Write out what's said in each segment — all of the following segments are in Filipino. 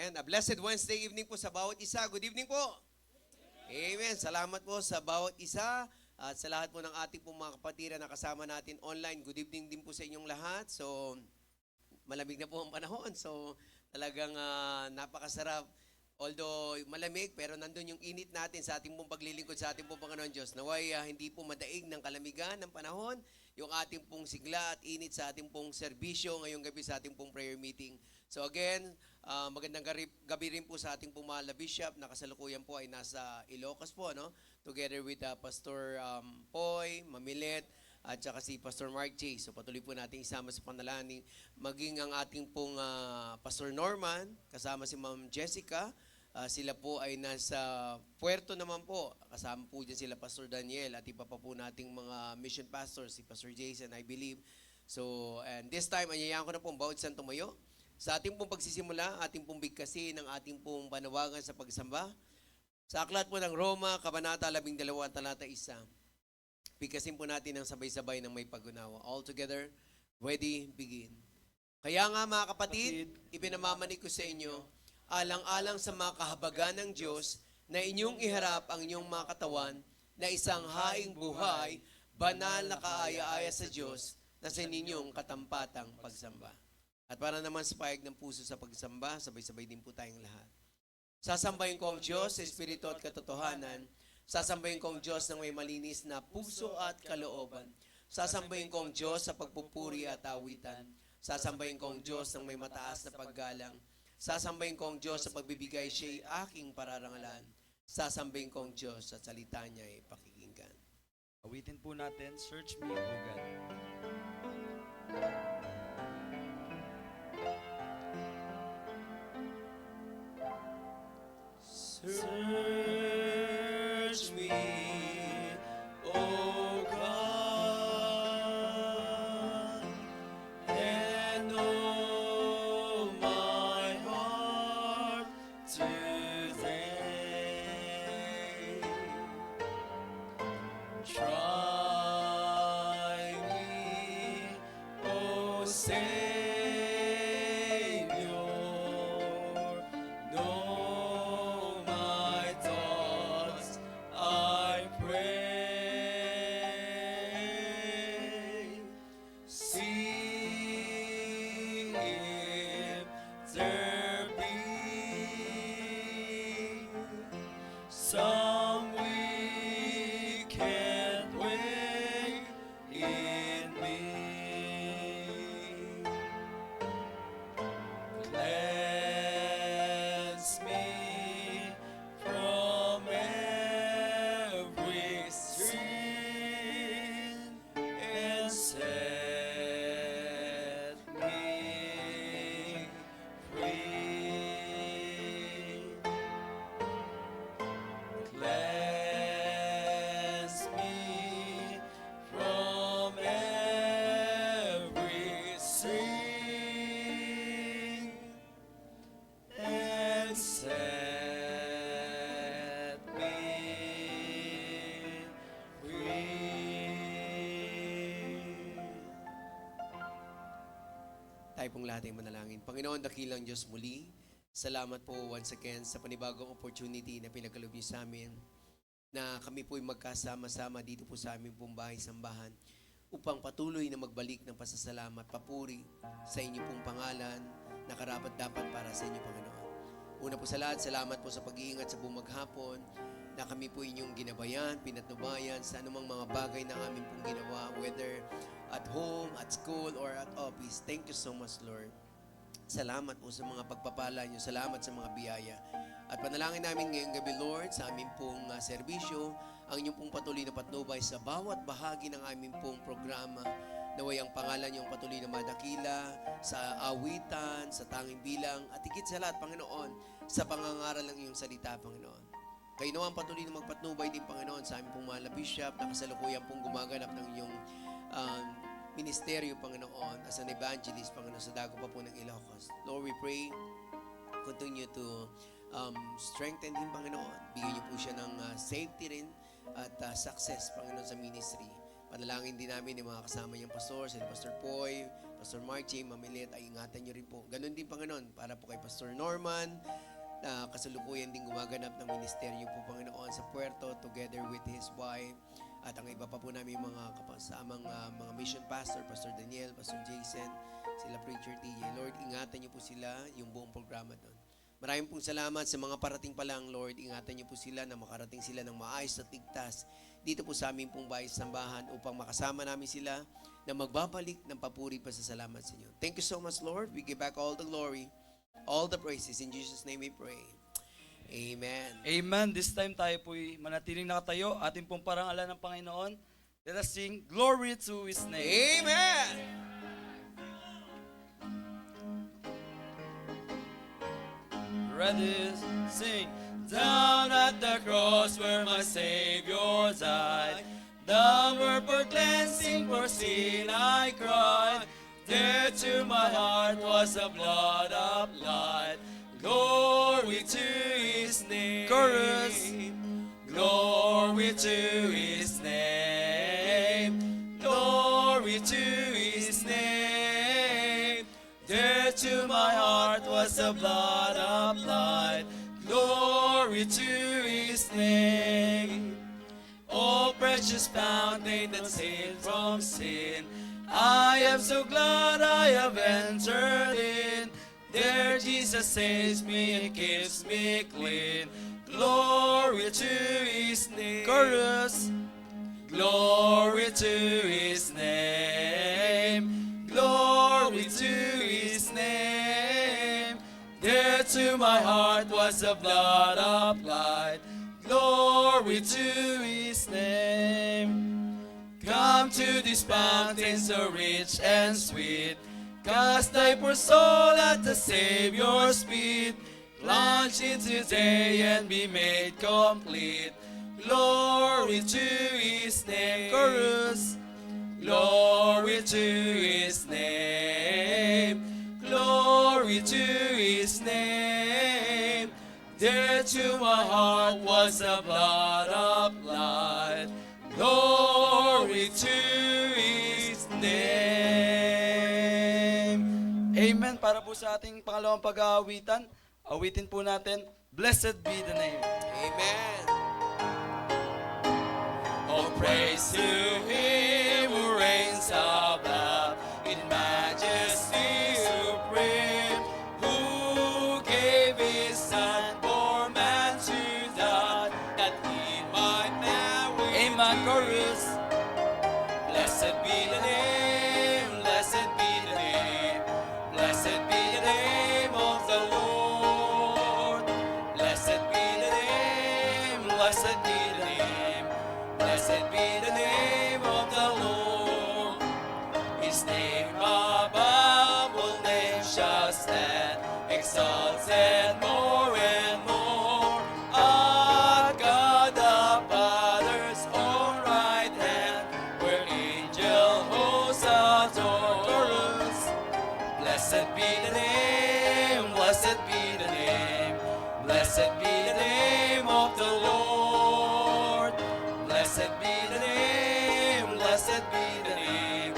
Amen. A blessed Wednesday evening po sa bawat isa. Good evening po. Amen. Salamat po sa bawat isa at sa lahat po ng ating pong mga kapatiran na kasama natin online. Good evening din po sa inyong lahat. So, malamig na po ang panahon. So, talagang napakasarap. Although malamig, pero nandun yung init natin sa ating pong paglilingkod sa ating pong Panginoon Diyos. Naway hindi po madaig ng kalamigan ng panahon, yung ating pong sigla at init sa ating pong serbisyo ngayong gabi sa ating pong prayer meeting. So again, magandang gabi rin po sa ating pong mahal na bishop na kasalukuyan po ay nasa Ilocos po, no? Together with Pastor Poy, Mamilet, at saka si Pastor Mark J. So patuloy po natin isama sa panalangin. Maging ang ating pong Pastor Norman, kasama si Ma'am Jessica. Sila po ay nasa Puerto naman po. Kasama po dyan sila Pastor Daniel at iba pa po nating mga mission pastors, si Pastor Jason, I believe. So, and this time, anyayaan ko na pong bawat isang tumayo. Sa ating pong pagsisimula, ating pong bigkasin ng ating pong panawagan sa pagsamba. Sa aklat po ng Roma, Kabanata 12, talata 1. Bigkasin po natin ng sabay-sabay ng may pag-unawa. All together, ready, begin. Kaya nga mga kapatid, ipinamamanig ko sa inyo, alang-alang sa mga kahabagan ng Diyos, na inyong iharap ang inyong mga katawan na isang haing buhay, banal na kaaya-aya sa Diyos, na sa ninyong katampatang pagsamba. At para naman sa payag ng puso sa pagsamba, sabay-sabay din po tayong lahat. Sasambahin ko ang Diyos sa Espiritu at katotohanan. Sasambahin ko ang Diyos ng may malinis na puso at kalooban. Sasambahin ko ang Diyos sa pagpupuri at awitan. Sasambahin ko ang Diyos ng may mataas na paggalang. Sasambahin ko ang Diyos sa pagbibigay siya'y aking pararangalan. Sasambahin ko ang Diyos sa salita niya'y pakikinggan. Awitin po natin, Search Me, O God. Search me, O God, and know my heart today. Try me, O Savior, know my thoughts, I pray. See if there be some wicked way in me. Cleanse me from every sin and set me free. Cleanse me from every sin and set me free. Tayo pong lahat ay manalangin. Panginoon, dakilang Diyos muli, salamat po once again sa panibagong opportunity na pinagkaloob niyo sa amin na kami po'y magkasama-sama dito po sa aming pong bahay-sambahan upang patuloy na magbalik ng pasasalamat, papuri sa inyo pong pangalan na karapat-dapat para sa inyo, Panginoon. Una po sa lahat, salamat po sa pag-iingat sa buong maghapon na kami po inyong ginabayan, pinatnubayan sa anumang mga bagay na aming pong ginawa, whether at home, at school, or at office. Thank you so much, Lord. Salamat po sa mga pagpapala niyo. Salamat sa mga biyaya. At panalangin namin ngayong gabi, Lord, sa aming pong serbisyo, ang inyong pong patuloy na patnubay sa bawat bahagi ng aming pong programa. Naway ang pangalan niyong patuloy na madakila sa awitan, sa tanging bilang, at higit sa lahat, Panginoon, sa pangangaral ng iyong salita, Panginoon. Kayo naman patuloy na magpatnubay din, Panginoon, sa aming pong mahal na bishop na kasalukuyan pong gumaganap ng iyong ministeryo, Panginoon, as an evangelist, Panginoon, sa dago pa po ng Ilocos. Lord, we pray, continue to strengthen him, Panginoon. Bigyan niyo po siya ng safety rin at success, Panginoon, sa ministry. Panalangin din namin yung mga kasama niyang pastor, sila Pastor Poy, Pastor Marchie, Mamilit, ay ingatan nyo rin po. Ganon din, Panginoon, para po kay Pastor Norman, na kasalukuyan din gumaganap ng ministeryo po, Panginoon, sa Puerto, together with his wife, at ang iba pa po namin mga kapasamang mga mission pastor, Pastor Daniel, Pastor Jason, sila Preacher TJ. Lord, ingatan niyo po sila, yung buong programa doon. Maraming pong salamat sa mga parating pa lang, Lord. Ingatan niyo po sila na makarating sila ng maayos at ligtas dito po sa aming pong bahay sambahan upang makasama namin sila na magbabalik ng papuri pa sa salamat sa inyo. Thank you so much, Lord. We give back all the glory, all the praises. In Jesus' name we pray. Amen. Amen. This time tayo po'y manatiling nakatayo. Ating pong parangalan ng Panginoon. Let us sing glory to His name. Amen. Ready, sing. Down at the cross where my Savior died, downward for cleansing for sin I cried. There to my heart was the blood applied. Glory to His name. Chorus. Glory to His name. Glory to His name. There to my heart was the blood applied. Glory to His name. Oh, precious fountain that saved from sin, I am so glad I have entered in. There Jesus saves me and keeps me clean. Glory to His name. Chorus. Glory to His name. Glory to His name. There to my heart was the blood applied. Glory to His name. Come to this fountain so rich and sweet, cast thy poor soul at the Savior's feet. Plunge into day and be made complete. Glory to His name. Chorus. Glory to His name. Glory to His name. There to my heart was the blood applied. Glory to His name. Amen. Para po sa ating pangalawang pag-aawitan, awitin po natin, Blessed be the name. Amen. Oh, praise to Him who reigns above in majesty supreme, who gave His Son for man to die, that He might now win. Amen. Chorus. Blessed be the name, blessed be the name, blessed be the name of the Lord. Blessed be the name, blessed be the name, blessed be the name of the Lord. His name above all names shall stand, exalted more and more. At God the Father's own right hand, where angel hosts adore. Chorus. Blessed be the name, blessed be the name, blessed be the name of the Lord. Blessed be the name, blessed be the name,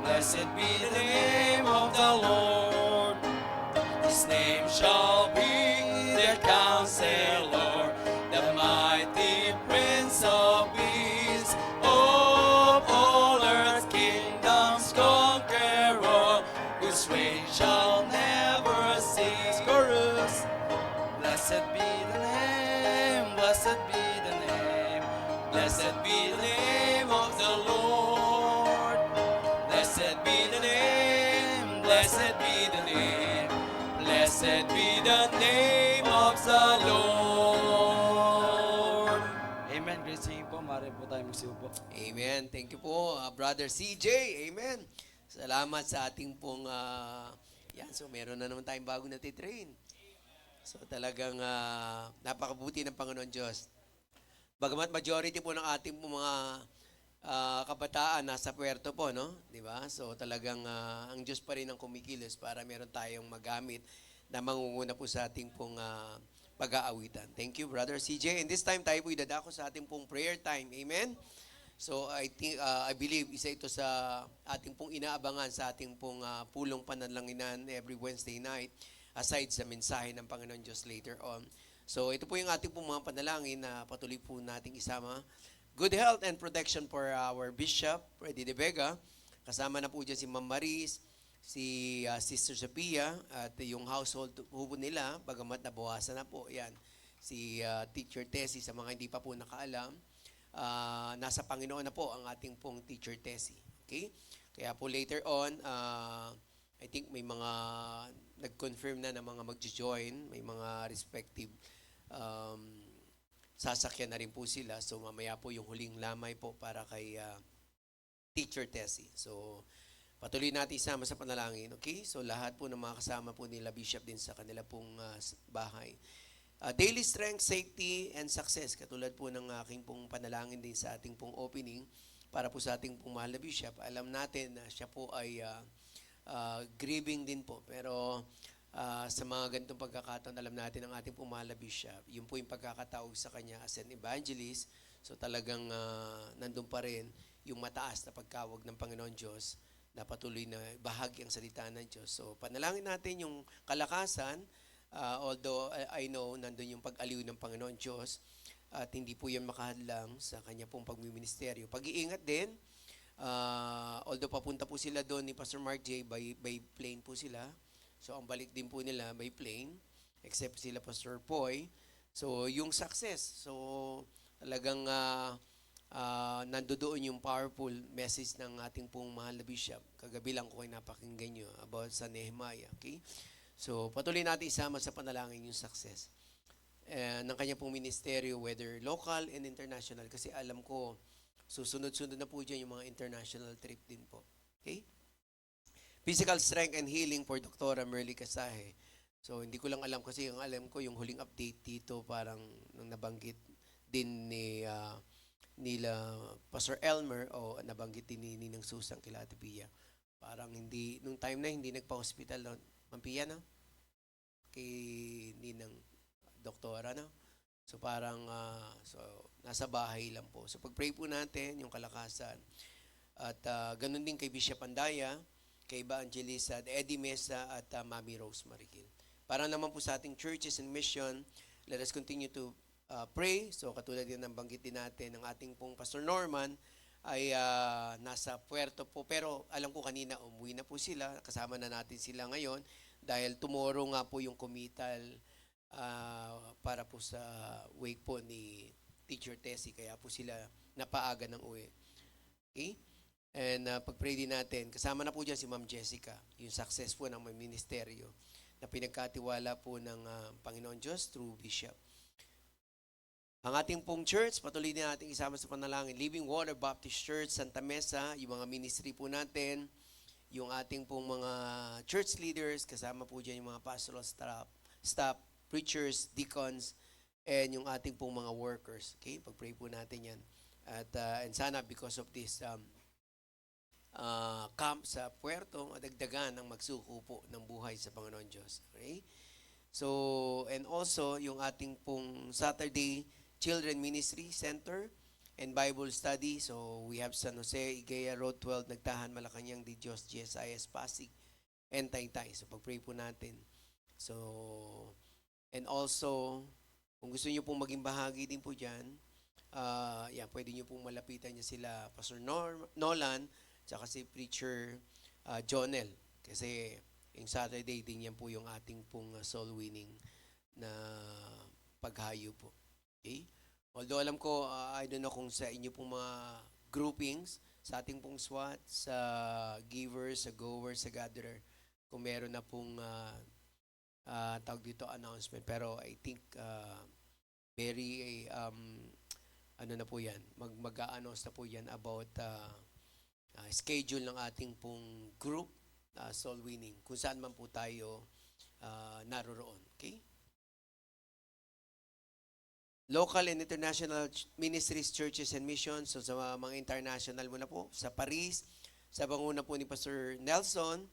blessed be the name of the Lord. His name shall be the Counselor, the mighty Prince of Peace, of all earth's kingdoms conqueror, whose reign shall never cease. Chorus. Blessed be the name, blessed be the name, blessed be the name of the Lord. Blessed be the name, blessed be the name, blessed be the name of the Lord. Amen. Great singing po. Mari po tayo magsiupo. Amen. Thank you po, Brother CJ. Amen. Salamat sa ating pong, yan, so meron na naman tayong bagong natitrain. So talagang napakabuti ng Panginoon Diyos. Bagamat majority po ng ating po mga kabataan nasa Puerto po, no? Di ba? So talagang ang Diyos pa rin ang kumikilos para meron tayong magamit na mangunguna po sa ating pong pag-aawitan. Thank you, Brother CJ. And this time tayo po idadako sa ating pong prayer time. Amen? So I believe isa ito sa ating pong inaabangan sa ating pong pulong pananlanginan every Wednesday night aside sa mensahe ng Panginoon Diyos later on. So ito po yung ating pong mga panalangin na patuloy po nating isama. Good health and protection for our Bishop, Freddy De Vega. Kasama na po dyan si Ma'am Maris, si Sister Sophia, at yung household po nila, bagamat nabawasan na po, yan. Si Teacher Tessie, sa mga hindi pa po nakaalam, nasa Panginoon na po ang ating pong Teacher Tessie. Okay? Kaya po later on, I think may mga nag-confirm na ng mga mag-join, may mga respective sasakyan na rin po sila. So mamaya po yung huling lamay po para kay Teacher Tessie. So patuloy natin isama sa panalangin. Okay? So lahat po ng mga kasama po nila Bishop din sa kanila pong bahay. Daily strength, safety, and success. Katulad po ng aking pong panalangin din sa ating pong opening para po sa ating pong mahal na Bishop. Alam natin na siya po ay grieving din po. Pero sa mga ganitong pagkakataon, alam natin ang ating pong mahal na Bishop. Yun po yung pagkakatawag sa kanya as an evangelist. So talagang nandun pa rin yung mataas na pagkawag ng Panginoon Diyos na patuloy na bahagi ang salita ng Diyos. So panalangin natin yung kalakasan, although I know nandun yung pag-aliw ng Panginoon Diyos at hindi po yan makahadlang sa kanya pong pagmiministeryo. Pag-iingat din, although papunta po sila doon ni Pastor Mark J, by plane po sila. So ang balik din po nila by plane, except sila Pastor Poy. So yung success, so talagang nandoon yung powerful message ng ating pong mahal na Bishop. Kagabi lang ko kayo napakinggan nyo about sa Nehemiah. Okay? So patuloy natin isama sa panalangin yung success ng kanya pong ministeryo, whether local and international. Kasi alam ko, susunod-sunod na po dyan yung mga international trip din po. Okay? Physical strength and healing for Dr. Merly Casahe. So hindi ko lang alam kasi yung alam ko yung huling update dito parang nung nabanggit din ni nila Pastor Elmer o nabanggit din ni Ninang Susan kila Ate Pia. Parang hindi, nung time na hindi nagpa-hospital doon. Ma'am Pia, no? Kay Ninang Doktora, no? So parang, so nasa bahay lang po. So pag-pray po natin yung kalakasan. At ganun din kay Bishop Andaya, kay Iba Angelisa, Eddie Mesa at Mami Rose Marikil. Para naman po sa ating churches and mission, let us continue to pray. So katulad din ng banggit din natin ng ating pong Pastor Norman ay nasa Puerto po. Pero alam ko kanina umuwi na po sila. Kasama na natin sila ngayon dahil tomorrow nga po yung committal para po sa wake po ni Teacher Tessie. Kaya po sila napaaga ng uwi. Okay? And pag-pray din natin, kasama na po dyan si Ma'am Jessica, yung success po ng ministeryo na pinagkatiwala po ng Panginoon Diyos through Bishop. Ang ating pong church, patuloy din natin isama sa panalangin, Living Water Baptist Church, Santa Mesa, yung mga ministry po natin, yung ating pong mga church leaders, kasama po dyan yung mga pastoral staff, preachers, deacons, and yung ating pong mga workers. Okay, pag-pray po natin yan. At and sana because of this camp sa Puerto, madagdagan ang magsuko po ng buhay sa Panginoon Diyos. Okay? So, and also, yung ating pong Saturday Children Ministry Center and Bible Study. So, we have San Jose, Igea, Road 12, Nagtahan, Malacanang, Di Diyos, GSIS, Pasig, and Taytay. So, pag-pray po natin. So, and also, kung gusto niyo pong maging bahagi din po dyan, yan, pwede niyo pong malapitan niya sila, Pastor Nolan, tsaka si Preacher Jonel. Kasi yung Saturday din yan po yung ating pong soul winning na paghayo po. Okay? Although alam ko, I don't know kung sa inyo pong mga groupings, sa ating pong SWAT, sa givers, sa goers, sa gatherer, kung meron na pong tawag dito announcement. Pero I think very ano na po yan, mag-a-announce na po yan about schedule ng ating pong group, soul winning, kung saan man po tayo naroroon. Okay? Local and international ministries, churches, and missions. So sa mga international muna po, sa Paris, sa banguna po ni Pastor Nelson,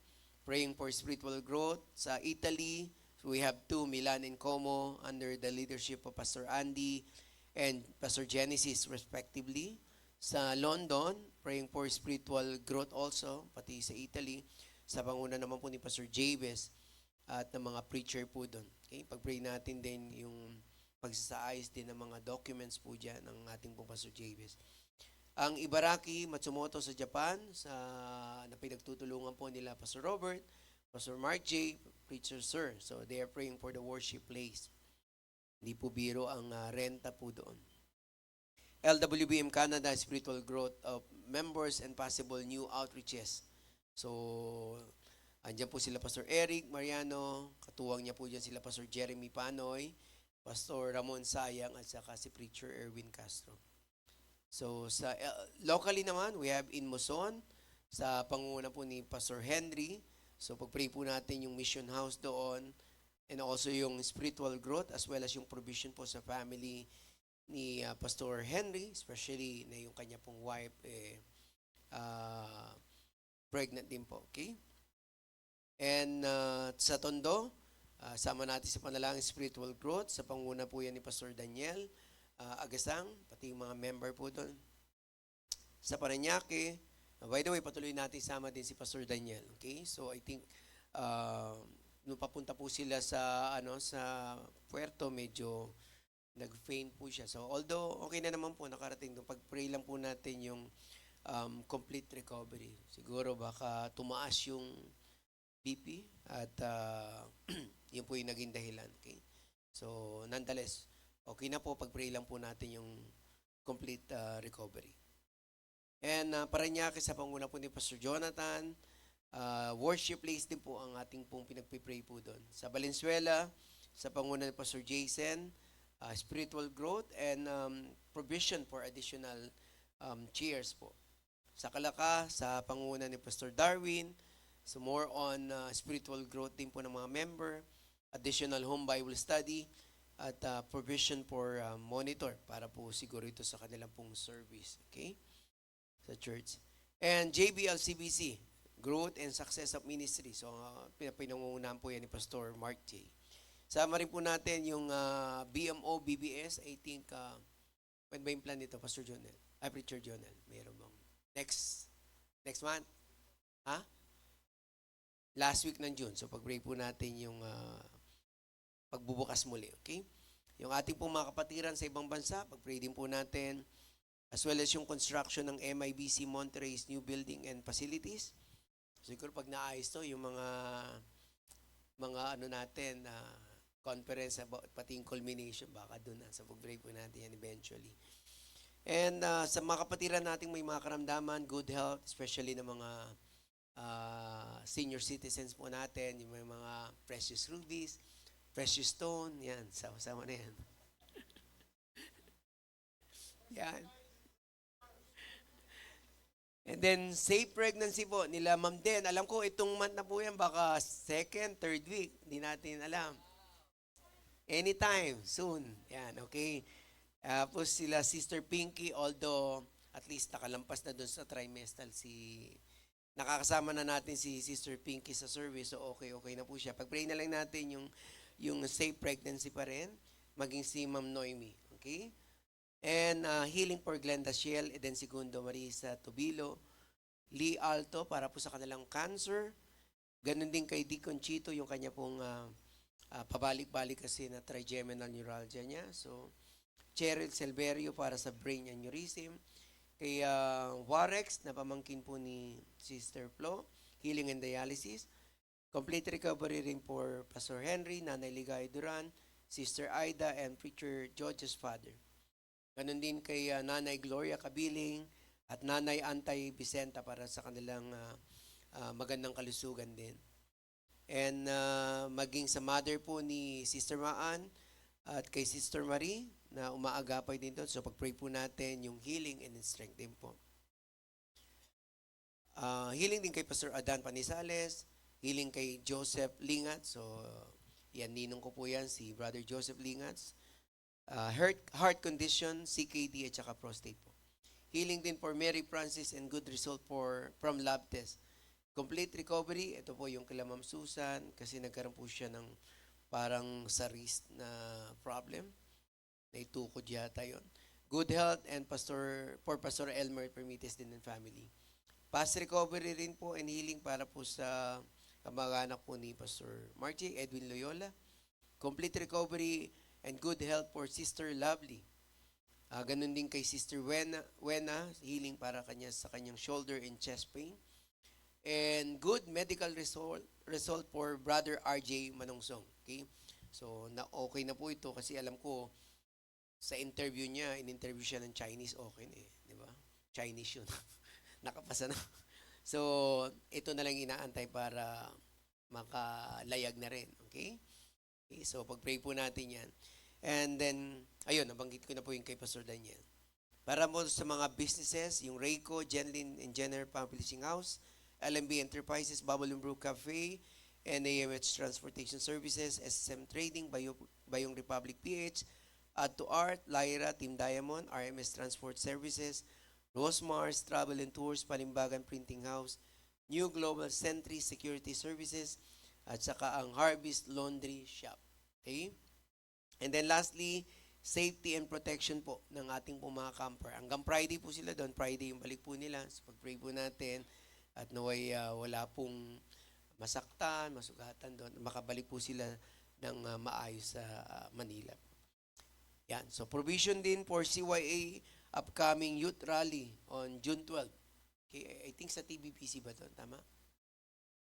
praying for spiritual growth. Sa Italy, so we have 2, Milan and Como, under the leadership of Pastor Andy and Pastor Genesis respectively. sa London, praying for spiritual growth also, pati sa Italy, sa panguna naman po ni Pastor Jabez at ng mga preacher po doon. Okay? Pag-pray natin din yung pagsasaayos din ng mga documents po dyan ng ating po Pastor Jabez. Ang Ibaraki Matsumoto sa Japan, na pinagtutulungan po nila Pastor Robert, Pastor Mark J., Preacher Sir. So they are praying for the worship place. Hindi po biro ang renta po doon. LWBM Canada, spiritual growth of members and possible new outreaches. So, andyan po sila Pastor Eric Mariano, katuwang niya po dyan sila Pastor Jeremy Panoy, Pastor Ramon Sayang, at saka si Preacher Erwin Castro. So, locally naman, we have in Muson, sa pangunguna po ni Pastor Henry. So, pag-pray po natin yung mission house doon, and also yung spiritual growth, as well as yung provision po sa family ni Pastor Henry, especially na yung kanya pong wife, pregnant din po, okay? And sa Tondo, sama natin sa panalangin spiritual growth, sa panguna po yan ni Pastor Daniel Agasang, pati yung mga member po doon. Sa Parañaque, by the way, patuloy natin sama din si Pastor Daniel. Okay? So I think nung papunta po sila sa Puerto, medyo nag-faint po siya. So although okay na naman po nakarating doon, pag-pray lang po natin yung complete recovery. Siguro baka tumaas yung BP at yun po yung naging dahilan. Okay? So nonetheless, okay na po, pag-pray lang po natin yung complete recovery. And Parañaque, sa panguna po ni Pastor Jonathan, worship place din po ang ating pong pinagpipray po doon. Sa Valenzuela, sa panguna ni Pastor Jason, spiritual growth and provision for additional chairs po. Sa Calaca, sa panguna ni Pastor Darwin, so more on spiritual growth din po ng mga member, additional home Bible study, at provision for monitor para po siguro ito sa kanilang pong service, okay? Sa church. And JBLCBC, Growth and Success of Ministry. So, pinangungunahan po yan ni Pastor Mark J. Sama rin po natin yung BMO, BBS. I think, when ba yung plan nito, Pastor Jonel? Preacher Jonel, mayroon bang? Next month? Ha? Last week ng June. So, pag-pray po natin yung pagbubukas muli, okay? Yung ating pong mga kapatiran sa ibang bansa, pag-pray din po natin, as well as yung construction ng MIBC Monterrey's new building and facilities. Siguro pag naayos to, yung mga natin, conference about pati yung culmination, baka doon na. So pag-pray po natin yan eventually. And sa mga kapatiran natin may mga karamdaman, good health, especially ng mga senior citizens po natin, yung may mga precious rubies, precious stone, yan, sama-sama na yan. Yan. And then, safe pregnancy po nila Ma'am Den. Alam ko, itong month na po yan, baka second, third week. Hindi natin alam. Anytime, soon. Yan, okay? Tapos sila Sister Pinky, although at least nakalampas na doon sa trimestral nakakasama na natin si Sister Pinky sa service, so okay na po siya. Pag-pray na lang natin yung safe pregnancy pa rin, maging si Ma'am Noemi, okay? And healing for Glenda Shiel, Eden Segundo Marisa Tubilo, Lee Alto para po sa kanilang cancer. Ganun din kay Deacon Chito, yung kanya pong pabalik-balik kasi na trigeminal neuralgia niya. So, Cheryl Silverio para sa brain aneurysm. Kay Warex, na pamangkin po ni Sister Flo, healing and dialysis. Complete recovery rin for Pastor Henry, Nanay Ligay Duran, Sister Aida, and Preacher George's father. Ganon din kay Nanay Gloria Kabiling at Nanay Antay Vicenta para sa kanilang magandang kalusugan din. And maging sa mother po ni Sister Maan at kay Sister Marie na umaagapay din doon. So pag-pray po natin yung healing and strength din po. Healing din kay Pastor Adan Panisales, healing kay Joseph Lingat. So yan, ninong ko po yan, si Brother Joseph Lingats. Heart condition, CKD at saka prostate po. Healing din for Mary Francis and good result from lab test. Complete recovery, ito po yung kila Ma'am Susan kasi nagkaroon po siya ng parang sa wrist na problem. Naitukod yata yun. good health, and Pastor Elmer Permites din and family. Fast recovery rin po and healing para po sa kamag-anak po ni Pastor Margie, Edwin Loyola. Complete recovery and good health for Sister Lovely. Ganun din kay Sister Wena, healing para sa kanyang shoulder and chest pain. And good medical result for Brother RJ Manungsong. Okay? So, okay na po ito kasi alam ko, sa interview niya, in-interview siya ng Chinese, okay na eh. Di ba? Chinese yun. Nakapasa na. So, ito na lang inaantay para makalayag na rin. Okay? Okay, so, pag-pray po natin yan. And then, ayun, nabanggit ko na po yung kay Pastor Daniel. Para mo sa mga businesses, yung Rayco, Jenlin and Jenner Publishing House, LMB Enterprises, Bubble and Brew Cafe, NAMH Transportation Services, SSM Trading, Bayong Republic PH, Add to Art, Lyra, Team Diamond, RMS Transport Services, Rosemars Travel and Tours, Palimbagan Printing House, New Global Sentry Security Services, at saka ang Harvest Laundry Shop. Okay? And then lastly, safety and protection po ng ating po mga camper. Hanggang Friday po sila doon. Friday yung balik po nila. So pag-pray po natin at naway wala pong masaktan, masugatan doon. Makabalik po sila ng maayos sa Manila. Yan. So provision din for CYA upcoming youth rally on June 12. Okay, I think sa TBBC ba 'to? Tama?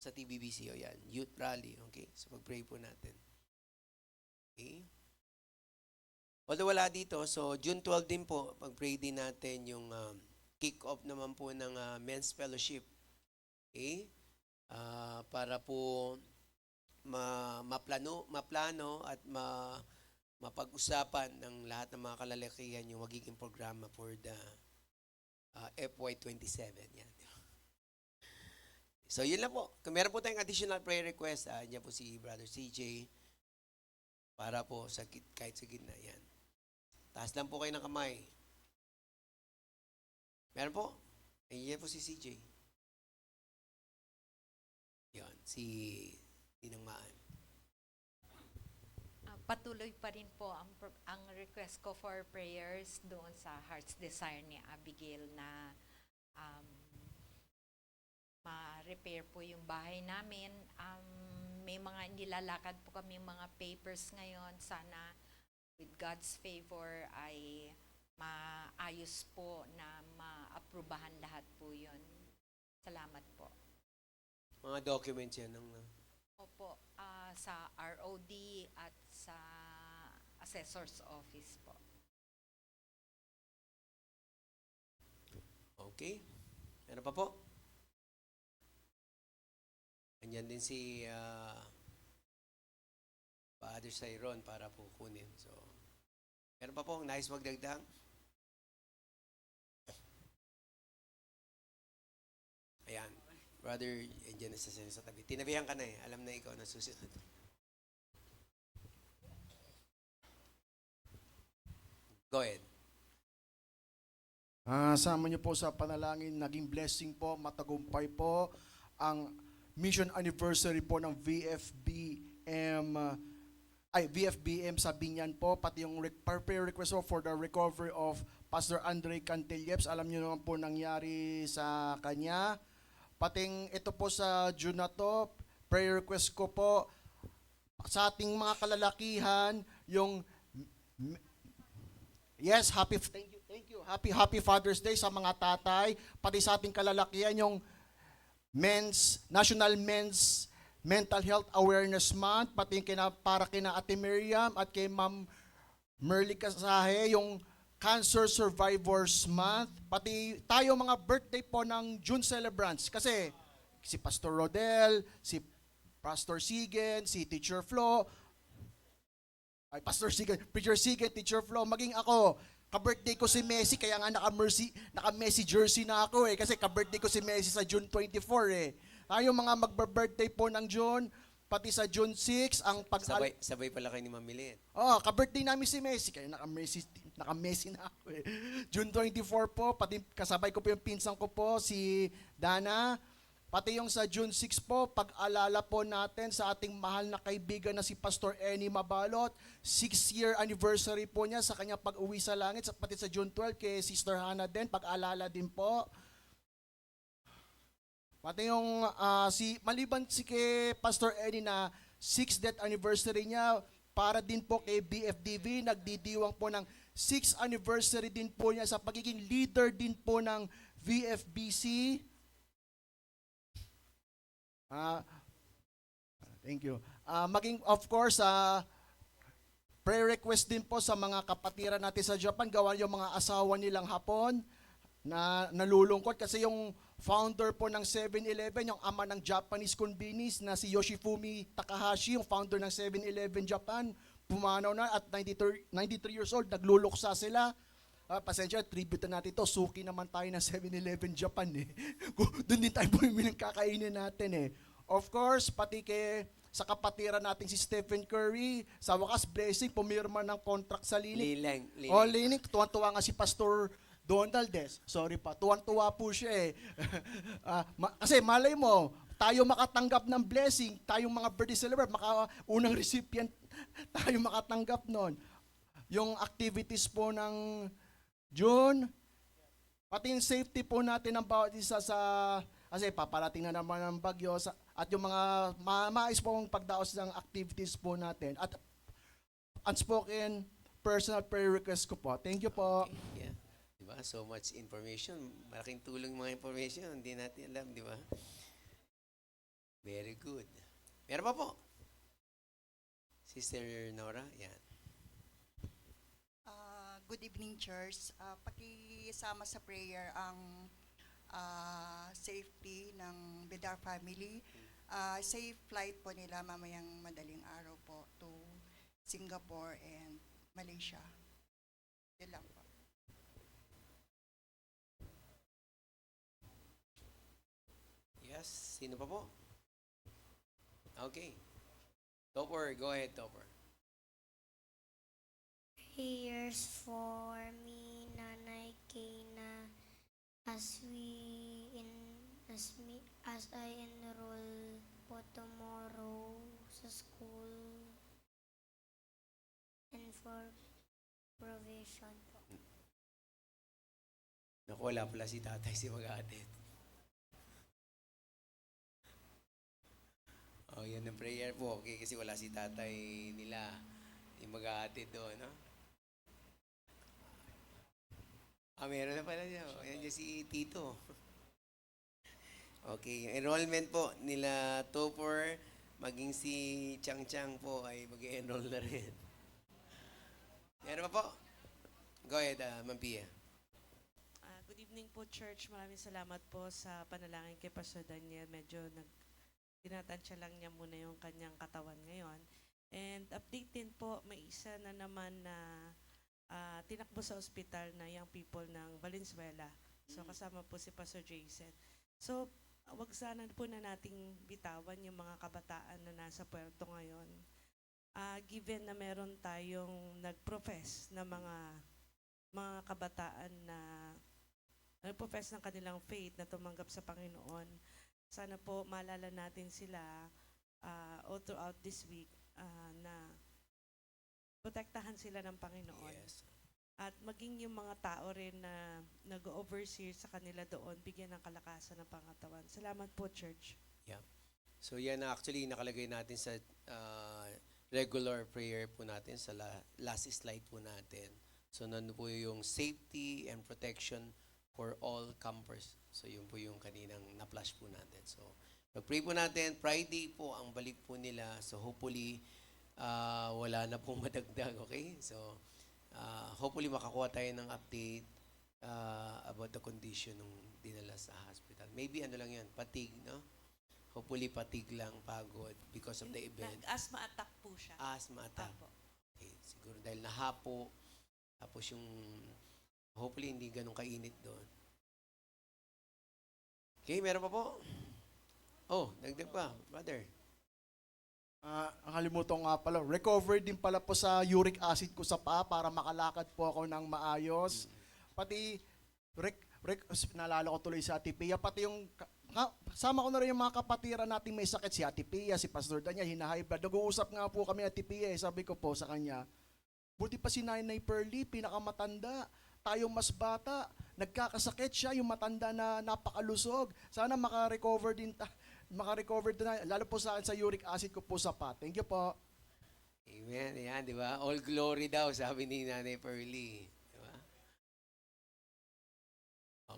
Sa TBBC o yan. Youth rally. Okay? So pag-pray po natin. Okay? Although wala dito, so June 12 din po, pag-pray din natin yung kick-off naman po ng men's fellowship. Okay? Para po maplano at mapag-usapan ng lahat ng mga kalalakihan yung magiging programa for the FY27. Yan. So, yun lang po. Kung meron po tayong additional prayer request, niya po si Brother CJ para po kahit sa gitna. Yan. Taas lang po kayo ng kamay. Meron po? Yan po si CJ. Yan, si Tinang Maan. Patuloy pa rin po ang request ko for prayers doon sa Heart's Desire ni Abigail na ma-repair po yung bahay namin. May mga nilalakad po kami mga papers ngayon. Sana with God's favor ay maayos po na maaprubahan lahat po yun. Salamat po. Mga documents yan ng... Opo, sa ROD at sa Assessor's Office po. Okay. Meron pa po? Andyan din si Father Cyron para po kunin. So, meron pa po? Nais magdagdag? Ayan. Brother, andyan na sa tabi. Tinabihan ka na eh. Alam na ikaw na susunod. Go ahead. Sama niyo po sa panalangin, naging blessing po, matagumpay po ang mission anniversary po ng VFBM sa Binyan po, pati yung prayer request po for the recovery of Pastor Andre Cantelleps. Alam niyo naman po nangyari sa kanya. Pating ito po sa June na to, prayer request ko po sa ating mga kalalakihan, yung yes, thank you. Happy Father's Day sa mga tatay, pati sa ating kalalakihan yung National Men's Mental Health Awareness Month, pati yung para kina Ate Miriam at kay Ma'am Merly Casahe, yung Cancer Survivors Month, pati tayo mga birthday po ng June celebrants. Kasi si Pastor Rodel, si Pastor Sigen, si Teacher Flo, Preacher Sigen, Teacher Flo, maging ako, ka-birthday ko si Messi, kaya nga naka-Messi jersey na ako eh, kasi ka-birthday ko si Messi sa June 24 eh. Tayo mga magba-birthday po ng June, pati sa June 6, ang Sabay pala kayo ni Mamilit. Oh, ka-birthday namin si Messi. Kaya naka-Messi na ako eh. June 24 po, pati kasabay ko po yung pinsan ko po, si Dana. Pati yung sa June 6 po, pag-alala po natin sa ating mahal na kaibigan na si Pastor Eni Mabalot. 6-year anniversary po niya sa kanya pag-uwi sa langit. Pati sa June 12 kay Sister Hannah din, pag-alala din po. Pati yung maliban si kay Pastor Eni na 6th death anniversary niya, para din po kay BFDV, nagdidiwang po ng 6th anniversary din po niya sa pagiging leader din po ng VFBC. Thank you. Maging of course, prayer request din po sa mga kapatiran natin sa Japan, gawa yung mga asawa nilang Hapon na nalulungkot kasi yung founder po ng 7-Eleven, yung ama ng Japanese convenience na si Yoshifumi Takahashi, yung founder ng 7-Eleven Japan, pumanaw na at 93 years old, nagluluksa sila. Pasensya, tribute na natin to. Suki naman tayo ng 7-Eleven Japan eh. Doon din tayo bumili ng kakainin natin eh. Of course, pati sa kapatiran natin si Stephen Curry, sa wakas blessing, pumirma ng contract sa Linik. Liling. Linik, tuwan-tuwa nga si Pastor Donald Sorry pa, tuwan-tuwa po siya eh. Kasi malay mo, tayo makatanggap ng blessing, tayong mga birthday celebrant, unang recipient, tayo makatanggap nun. Yung activities po ng June, pati yung safety po natin ng bawat isa kasi paparating na naman ang bagyo at yung mga maayos pong pagdaos ng activities po natin at unspoken personal prayer request ko po. Thank you po. Okay, yeah. Diba? So much information. Malaking tulong mga information. Hindi natin alam, di ba? Very good. Meron pa po? Sister Nora, yan. Good evening, Church. Pakisama sa prayer ang safety ng Bedar family. Safe flight po nila mamayang madaling araw po to Singapore and Malaysia. Yun lang po. Yes. Sino pa po? Okay. Topper, go ahead, Topper. Prayers for me, Nanay Kayna, as I enroll po tomorrow sa school and for provision po. Naku, wala pala si tatay si mag-aatid. Oh, yan ang prayer po. Okay, kasi wala si tatay nila. Yung mag-aatid doon, no? Meron na pala niya. Ayan dyan si Tito. Okay, yung enrollment po nila Topper, maging si Chang Chang po ay mag-enroll na rin. Meron pa po? Go ahead, Ma'am Pia. Good evening po, Church. Maraming salamat po sa panalangin kay Pastor Daniel. Medyo tinatansya lang niya muna yung kanyang katawan ngayon. And update din po, may isa na naman na tinakbo sa ospital na young people ng Valenzuela. So kasama po si Pastor Jason. So wag sana po na nating bitawan yung mga kabataan na nasa puerto ngayon. Given na meron tayong nag-profess na mga kabataan na nag-profess ng kanilang faith na tumanggap sa Panginoon, sana po maalala natin sila all throughout this week na protektahan sila ng Panginoon. Yes. At maging yung mga tao rin na nag-overseer sa kanila doon, bigyan ng kalakasan ng pangatawan. Salamat po, Church. Yeah. So yan na actually nakalagay natin sa regular prayer po natin sa last slide po natin. So nandun po yung safety and protection for all campers. So yun po yung kaninang na-flash po natin. So pag-pray po natin, Friday po ang balik po nila. So hopefully wala na pong madagdag, okay? So hopefully makakuha tayo ng update about the condition nung dinala sa hospital. Maybe ano lang yan, fatigue, no? Hopefully fatigue lang, pagod because of the event. Nag-asthma attack po siya. Asthma attack. Apo. Okay, siguro dahil nahapo, tapos yung hopefully hindi ganun kainit doon. Okay, meron pa po? Oh, dagdag pa, brother. Nakalimutan nga pala, recover din pala po sa uric acid ko sa paa para makalakad po ako ng maayos. Pati naalala ko tuloy si Ate Pia, pati yung, sama ko na rin yung mga kapatiran nating may sakit, si Ate Pia, si Pastor Daniel, hina-high blood. Nag-uusap nga po kami, Ate Pia, sabi ko po sa kanya, buti pa si Nanay Pearly, pinakamatanda, tayo mas bata, nagkakasakit siya, yung matanda na napakalusog. Sana makarecover din na, lalo po sa akin sa uric acid ko po sapat. Thank you po. Amen. Yan, di ba? All glory daw, sabi ni Nanay Pearly. Di ba?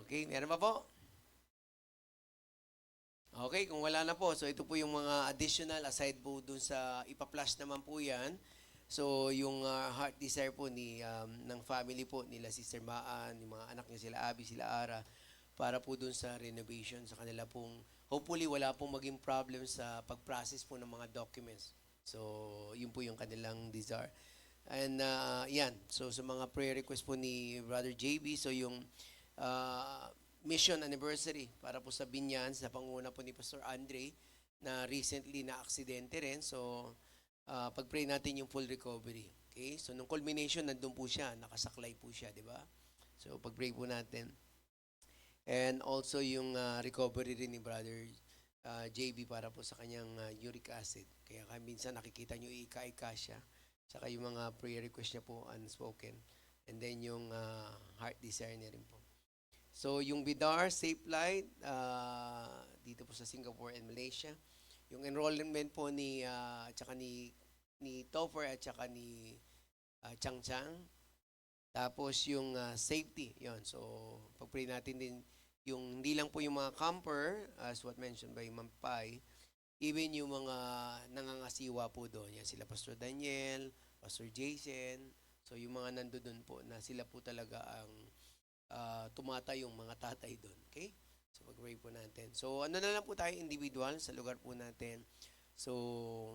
Okay, meron pa po? Okay, kung wala na po, so ito po yung mga additional aside po dun sa ipa-flash naman po yan. So yung heart desire po ng family po nila Sister Maan, yung mga anak niya sila Abby, sila Ara, para po dun sa renovation sa kanila pong, hopefully wala pong maging problem sa pag-process po ng mga documents. So yun po yung kanilang desire. And yan, so sa mga prayer request po ni Brother JB, so yung mission anniversary para po sa Binyan, sa panguna po ni Pastor Andre, na recently na aksidente rin. So pag-pray natin yung full recovery. Okay? So nung culmination, nandun po siya, nakasaklay po siya, di ba? So pag-pray po natin. And also yung recovery rin ni Brother JB para po sa kanyang uric acid. Kaya minsan nakikita nyo ika-ika siya. Saka yung mga prayer request niya po unspoken. And then yung heart desire niya rin po. So yung Bidar, Safe Flight, dito po sa Singapore and Malaysia. Yung enrollment po tsaka ni Topher at tsaka ni Chang Chang. Tapos yung safety, yon. So pag-pray natin din yung hindi lang po yung mga camper, as what mentioned by Ma'am Pai, even yung mga nangangasiwa po doon. Yan sila Pastor Daniel, Pastor Jason. So yung mga nandoon po na sila po talaga ang tumatay yung mga tatay doon. Okay? So pag-pray po natin. So ano na lang po tayo individual sa lugar po natin. So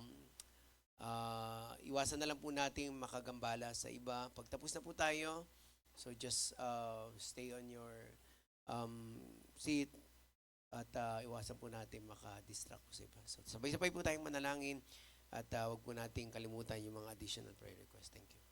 iwasan na lang po natin makagambala sa iba. Pagtapos na po tayo, so just stay on your seat at iwasan po natin maka-distract po sa iba. So sabay-sabay po tayong manalangin at wag po natin kalimutan yung mga additional prayer requests. Thank you.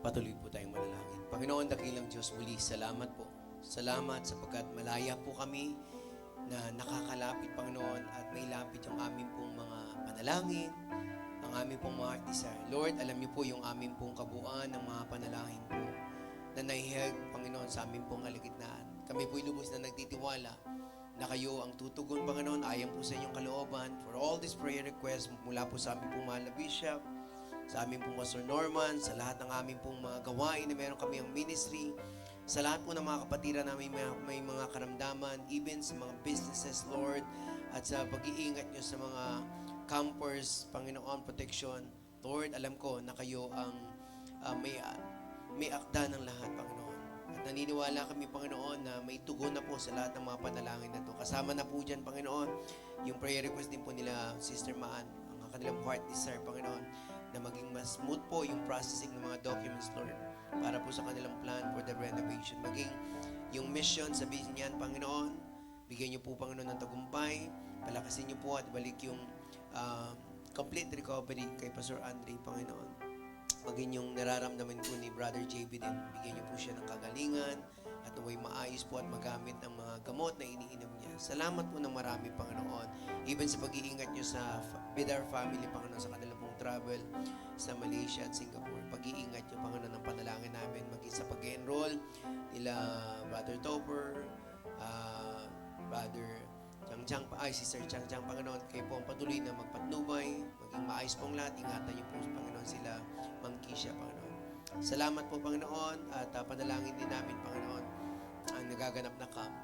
Patuloy po tayong manalangin. Panginoon, dakilang Diyos, muli, salamat po. Salamat sapagkat malaya po kami na nakakalapit, Panginoon, at may lapit yung aming pong mga panalangin, ang aming pong mga desire. Lord, alam niyo po yung aming pong kabuuan ng mga panalangin po na naihag, Panginoon, sa aming pong kaligitnaan. Kami po'y lubos na nagtitiwala na kayo ang tutugon, Panginoon, ayon po sa inyong kalooban for all these prayer requests mula po sa aming pong mahal na Bishop, sa aming pong Pastor Norman, sa lahat ng aming pong mga gawain na meron kami ang ministry, sa lahat po ng mga kapatiran namin may mga karamdaman, even sa mga businesses, Lord, at sa pag-iingat nyo sa mga campers, Panginoon, protection. Lord, alam ko na kayo ang may akda ng lahat, Panginoon. At naniniwala kami, Panginoon, na may tugon na po sa lahat ng mga panalangin na ito. Kasama na po dyan, Panginoon, yung prayer request din po nila, Sister Maan, ang kanilang heart desire, Panginoon, na maging mas smooth po yung processing ng mga documents, Lord, para po sa kanilang plan for the renovation. Maging yung mission sa niyan, Panginoon, bigyan niyo po, Panginoon, ng tagumpay, palakasin niyo po at balik yung complete recovery kay Pastor Andre, Panginoon. Maging yung nararamdaman po ni Brother JB din, bigyan niyo po siya ng kagalingan at naway maayos po at magamit ang mga gamot na iniinom niya. Salamat po ng marami, Panginoon. Even sa pag-iingat niyo with our family, Panginoon, sa kanilang pong travel sa Malaysia at Singapore. Pag-iingat niyo, Panginoon, ng panalangin namin, maging sa pag-enroll nila Brother Topper, Brother Sister Chang, Panginoon, kayo po ang patuloy na magpatnubay, maging maayos pong lahat. Ingatan niyo po, Panginoon, sila Ma'am Kisha, Panginoon. Salamat po, Panginoon, at panalangin din namin, Panginoon, ang nagaganap na camp.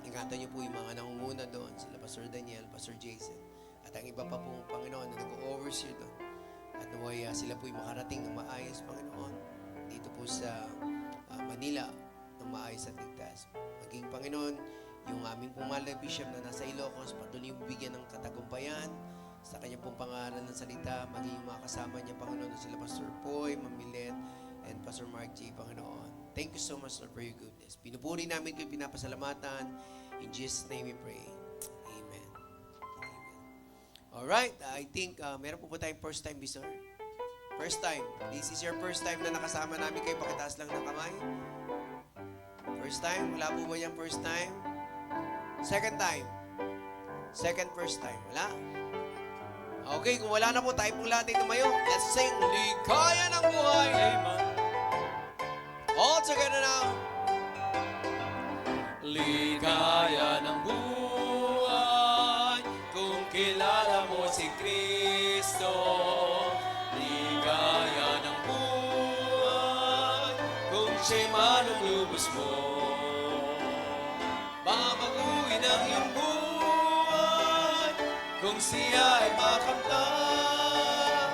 Ingatan niyo po yung mga nangunguna doon, sila Pastor Daniel, Pastor Jason, at ang iba pa po, Panginoon, na nag-oversee doon. At naway sila po'y makarating ng maayos, Panginoon, dito po sa Manila, ng maayos at ligtas. Maging, Panginoon, yung aming mahal na Bishop na nasa Ilocos, patuloy mo bigyan ng katagumpayan sa kanyang pong pangaral ng salita, maging yung mga kasama niya, Panginoon, sila Pastor Poy, Mamilet, and Pastor Mark J, Panginoon. Thank you so much, Lord, for your goodness. Pinupuri namin kayo, pinapasalamatan. In Jesus' name we pray. Amen. Amen. Alright, I think meron po ba tayong first time visitor? First time. This is your first time na nakasama namin kayo. Pakitaas lang ng kamay. First time? Wala po ba yung first time? Second time? First time? Wala? Okay, kung wala na po, tayo pong lahat ay tumayo. Let's sing Ligaya ng Buhay. Amen. All together now. Ligaya ng buhay kung kilala mo si Kristo. Ligaya ng buhay kung siya'y manunubos mo. Babaguhin ang iyong buhay kung siya ay makamtan.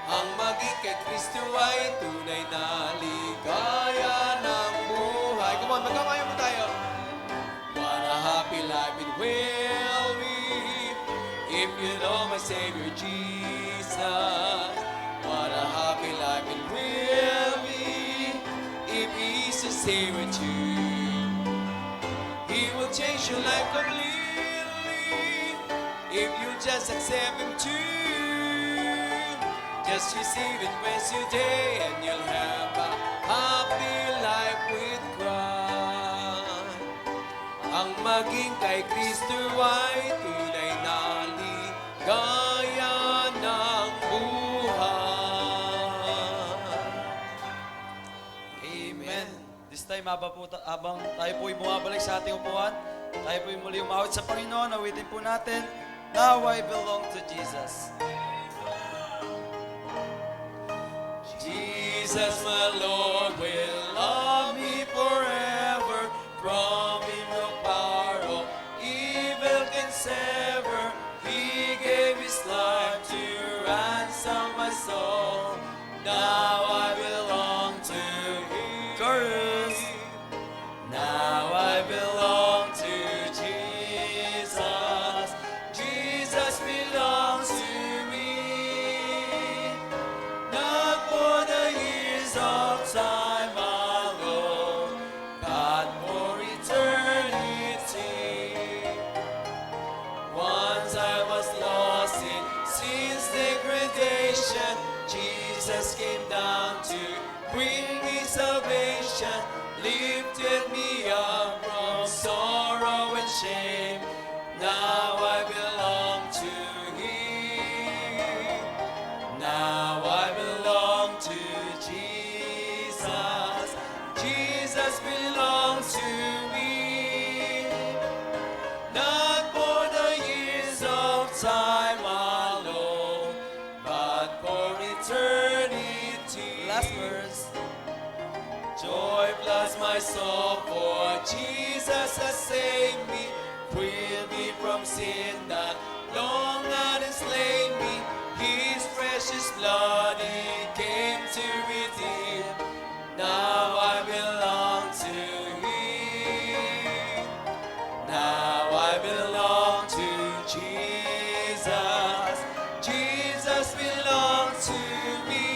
Ang maging kay Kristo ay tunay na ligaya ng buhay. Come on, magkamayo mo tayo. What a happy life it will be if you know my Savior Jesus. What a happy life it will be if He's your Savior too. He will change your life completely if you just accept Him too. Just receive it once today and you'll have a happy life with Christ. Ang maging kay Kristo ay tunay na ligaya ng buhay. Amen. This time, habang tayo po'y bumabalik sa ating upuan, tayo po'y muli umawit sa Panginoon, awitin po natin, Now I Belong to Jesus. Jesus, my Lord, will love me forever. From Him no power of evil can sever. He gave His life to ransom my soul. Now I belong to Him. Chorus. Now I belong to Jesus. Jesus belongs to me. Not for the years of time alone, but for eternity. Once I was lost in sin's degradation, Jesus came down to salvation lifted me up from sorrow and shame. Now I belong to Him. Now I belong to Jesus. Jesus belongs to me. Not for the years of time alone, but for eternity. Last verse. Joy floods my soul, for Jesus has saved me, freed me from sin that long had enslaved me. His precious blood He came to redeem. Now I belong to Him. Now I belong to Jesus. Jesus belongs to me.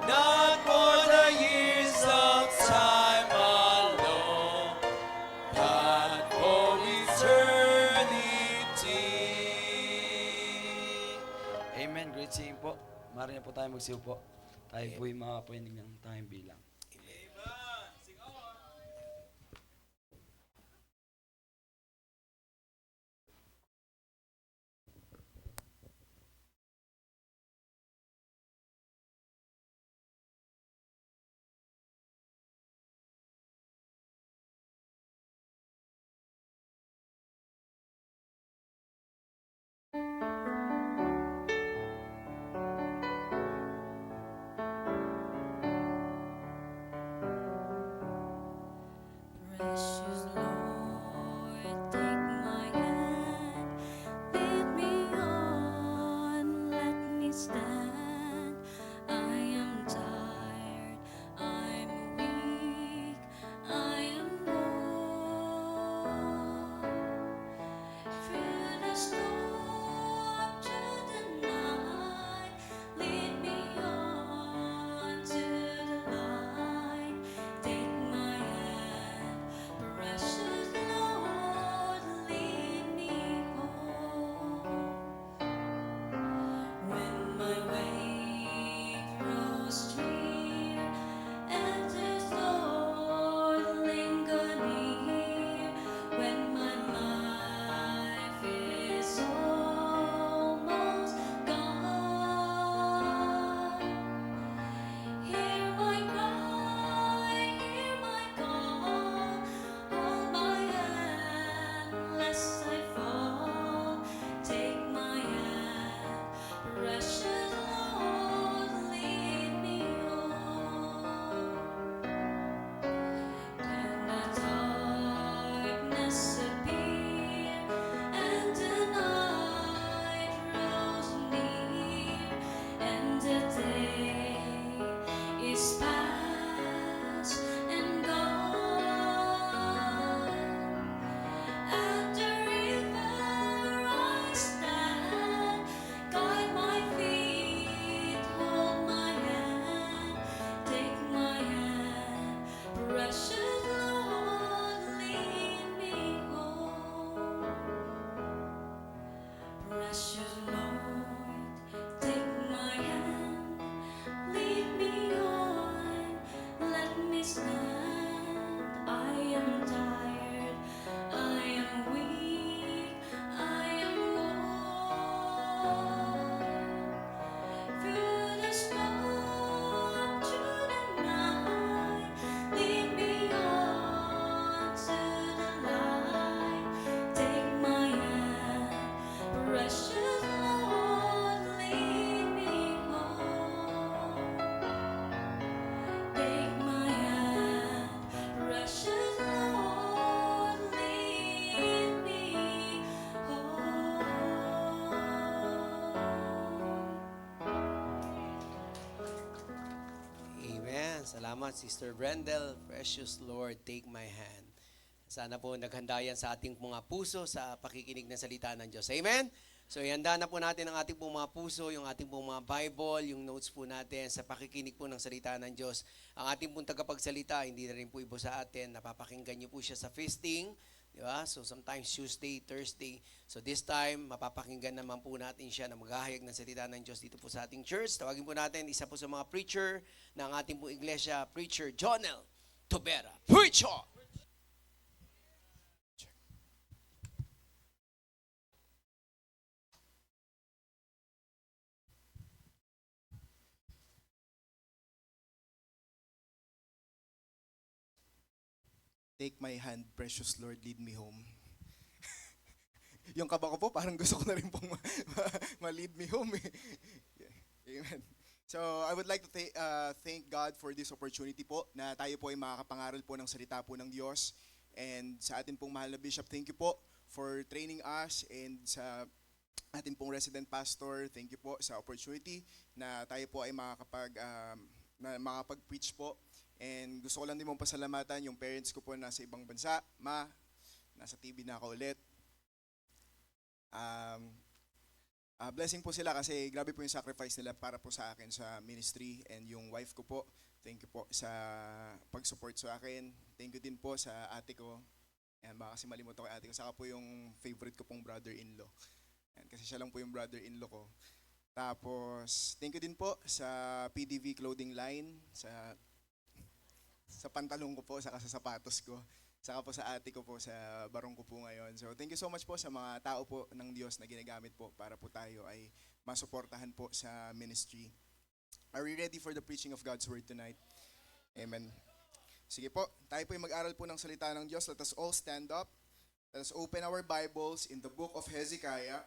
Not for the years of time alone, but for eternity. Amen. Great singing po. Maaari na po tayo magsiyo po. Tayo po yung mga pwedeng ng tayong bilang. Precious Lord, take my hand, lead me on, let me stand. I am tired, I'm weak, I am worn. Through the storm, through the night, lead me on to the light. Take my hand, precious Lord, lead me home. When my way grows drear and this Lord linger near, when my life is almost gone, hear my cry, hear my call, hold my hand lest I fall. Take my hand, precious Lord, lead me home. Then the darkness appear, and the night grows near, and the day is past and gone. At the river I stand, guide my feet, hold my hand, take my hand, precious Lord, lead me home. Precious Lord, take my hand, lead me on, let me stand. I am tired, I am weak, I am worn. Through the storm, through the night, lead me on to the light. Take my hand, precious Lord, lead me home. Take my hand, precious Lord, lead me home. Amen. Salamat, Sister Brendel. Precious Lord, take my hand. Sana po naghanda yan sa ating mga puso sa pakikinig ng salita ng Diyos. Amen? So, ihanda na po natin ang ating pong mga puso, yung ating pong mga Bible, yung notes po natin sa pakikinig po ng salita ng Diyos. Ang ating pong tagapagsalita, hindi na rin po ibo sa atin. Napapakinggan niyo po siya sa feasting. Di ba? So sometimes Tuesday, Thursday. So this time, mapapakinggan naman po natin siya na maghahayag ng salita ng Diyos dito po sa ating church. Tawagin po natin isa po sa mga preacher ng ating po iglesia, Preacher Jonel Tobera. Preacher! Take my hand, precious Lord, lead me home. Yung kaba ko po, parang gusto ko na rin pong ma-lead me home. Amen. So, I would like to thank God for this opportunity po na tayo po ay makakapangaral po ng salita po ng Diyos. And sa atin pong mahal na Bishop, thank you po for training us. And sa atin pong resident pastor, thank you po sa opportunity na tayo po ay makakapag-preach po. And gusto ko lang din mong pasalamatan yung parents ko po nasa ibang bansa. Nasa TV na ako ulit. Blessing po sila kasi grabe po yung sacrifice nila para po sa akin sa ministry. And yung wife ko po, thank you po sa pag-support sa akin. Thank you din po sa ate ko. Ayan, baka kasi malimutan ko yung ate ko. Saka po yung favorite ko pong brother-in-law. Ayan, kasi siya lang po yung brother-in-law ko. Tapos, thank you din po sa PDV Clothing Line, sa pantalong ko po, saka sa sapatos ko, saka po sa ate ko po, sa barong ko po ngayon. So thank you so much po sa mga tao po ng Diyos na ginagamit po para po tayo ay masuportahan po sa ministry. Are we ready for the preaching of God's Word tonight? Amen. Sige po, tayo po ay mag-aral po ng salita ng Diyos. Let us all stand up. Let us open our Bibles in the book of Hezekiah.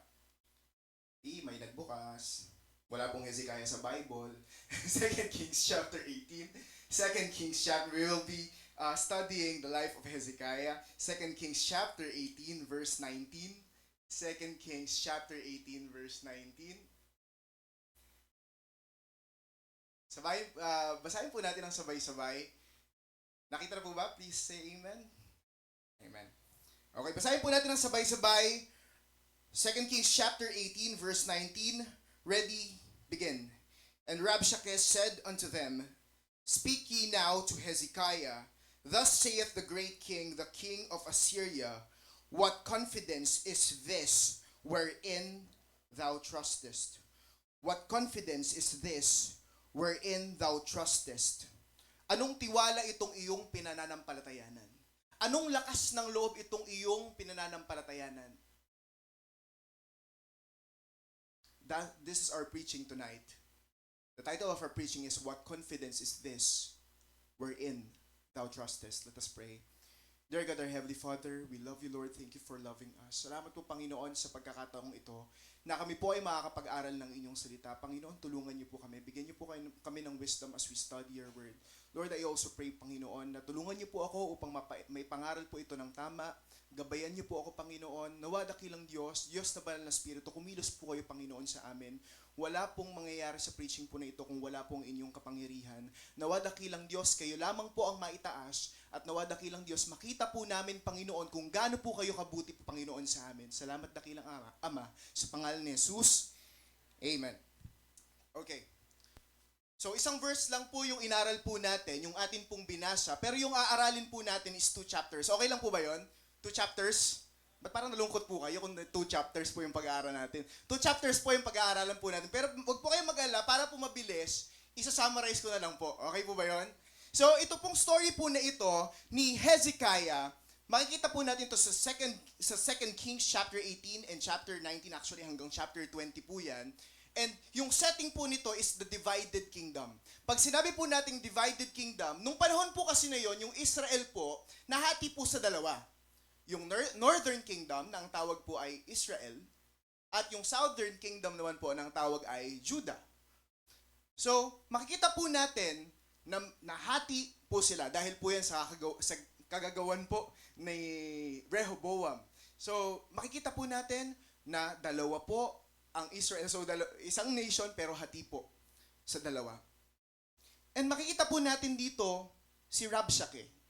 May nagbukas. Wala pong Hezekiah sa Bible. 2 Kings chapter 18. 2 Kings chapter, we will be studying the life of Hezekiah. 2 Kings chapter 18 verse 19. 2 Kings chapter 18 verse 19. Basahin po natin ang sabay-sabay. Nakita na po ba? Please say amen. Amen. Okay, basahin po natin ang sabay-sabay. 2 Kings chapter 18 verse 19. Ready, begin. And Rabshakeh said unto them, Speak ye now to Hezekiah, Thus saith the great king, the king of Assyria, What confidence is this wherein thou trustest? What confidence is this wherein thou trustest? Anong tiwala itong iyong pinananampalatayanan? Anong lakas ng loob itong iyong pinananampalatayanan? This is our preaching tonight. The title of our preaching is What Confidence is This Wherein Thou Trustest? Let us pray. Dear God, our Heavenly Father, we love you, Lord. Thank you for loving us. Salamat po, Panginoon, sa pagkakataong ito na kami po ay makakapag-aral ng inyong salita. Panginoon, tulungan niyo po kami. Bigyan niyo po kami ng wisdom as we study your word. Lord, I also pray, Panginoon, na tulungan niyo po ako upang may pangaral po ito ng tama. Gabayan niyo po ako, Panginoon. Nawa dakilang Diyos, Diyos na banal na Espiritu, kumilos po kayo, Panginoon, sa amin. Wala pong mangyayari sa preaching po na ito kung wala pong inyong kapangyarihan. Nawa dakilang Diyos, kayo lamang po ang maitaas at nawa dakilang Diyos, makita po namin, Panginoon, kung gaano po kayo kabuti po, Panginoon, sa amin. Salamat dakilang Ama, sa pangalan ni Jesus. Amen. Okay. So isang verse lang po yung inaral po natin, yung atin pong binasa, pero yung aaralin po natin is 2 chapters. Okay lang po ba yon? 2 chapters? Ba't parang nalungkot po kayo kung 2 chapters po yung pag-aaral natin? 2 chapters po yung pag-aaralan po natin. Pero wag po kayong mag-alala, para po mabilis, isa-summarize ko na lang po. Okay po ba yon? So ito pong story po na ito ni Hezekiah, makikita po natin ito sa 2 Kings chapter 18 and chapter 19, actually hanggang chapter 20 po yan. And yung setting po nito is the divided kingdom. Pag sinabi po nating divided kingdom, nung panahon po kasi na yon, yung Israel po, nahati po sa dalawa. Yung northern kingdom na ang tawag po ay Israel at yung southern kingdom naman po na ang tawag ay Judah. So, makikita po natin na nahati po sila dahil po yan sa kagagawan po ni Rehoboam. So, makikita po natin na dalawa po ang Israel. So, isang nation pero hati po sa dalawa. And makikita po natin dito si Rabshakeh.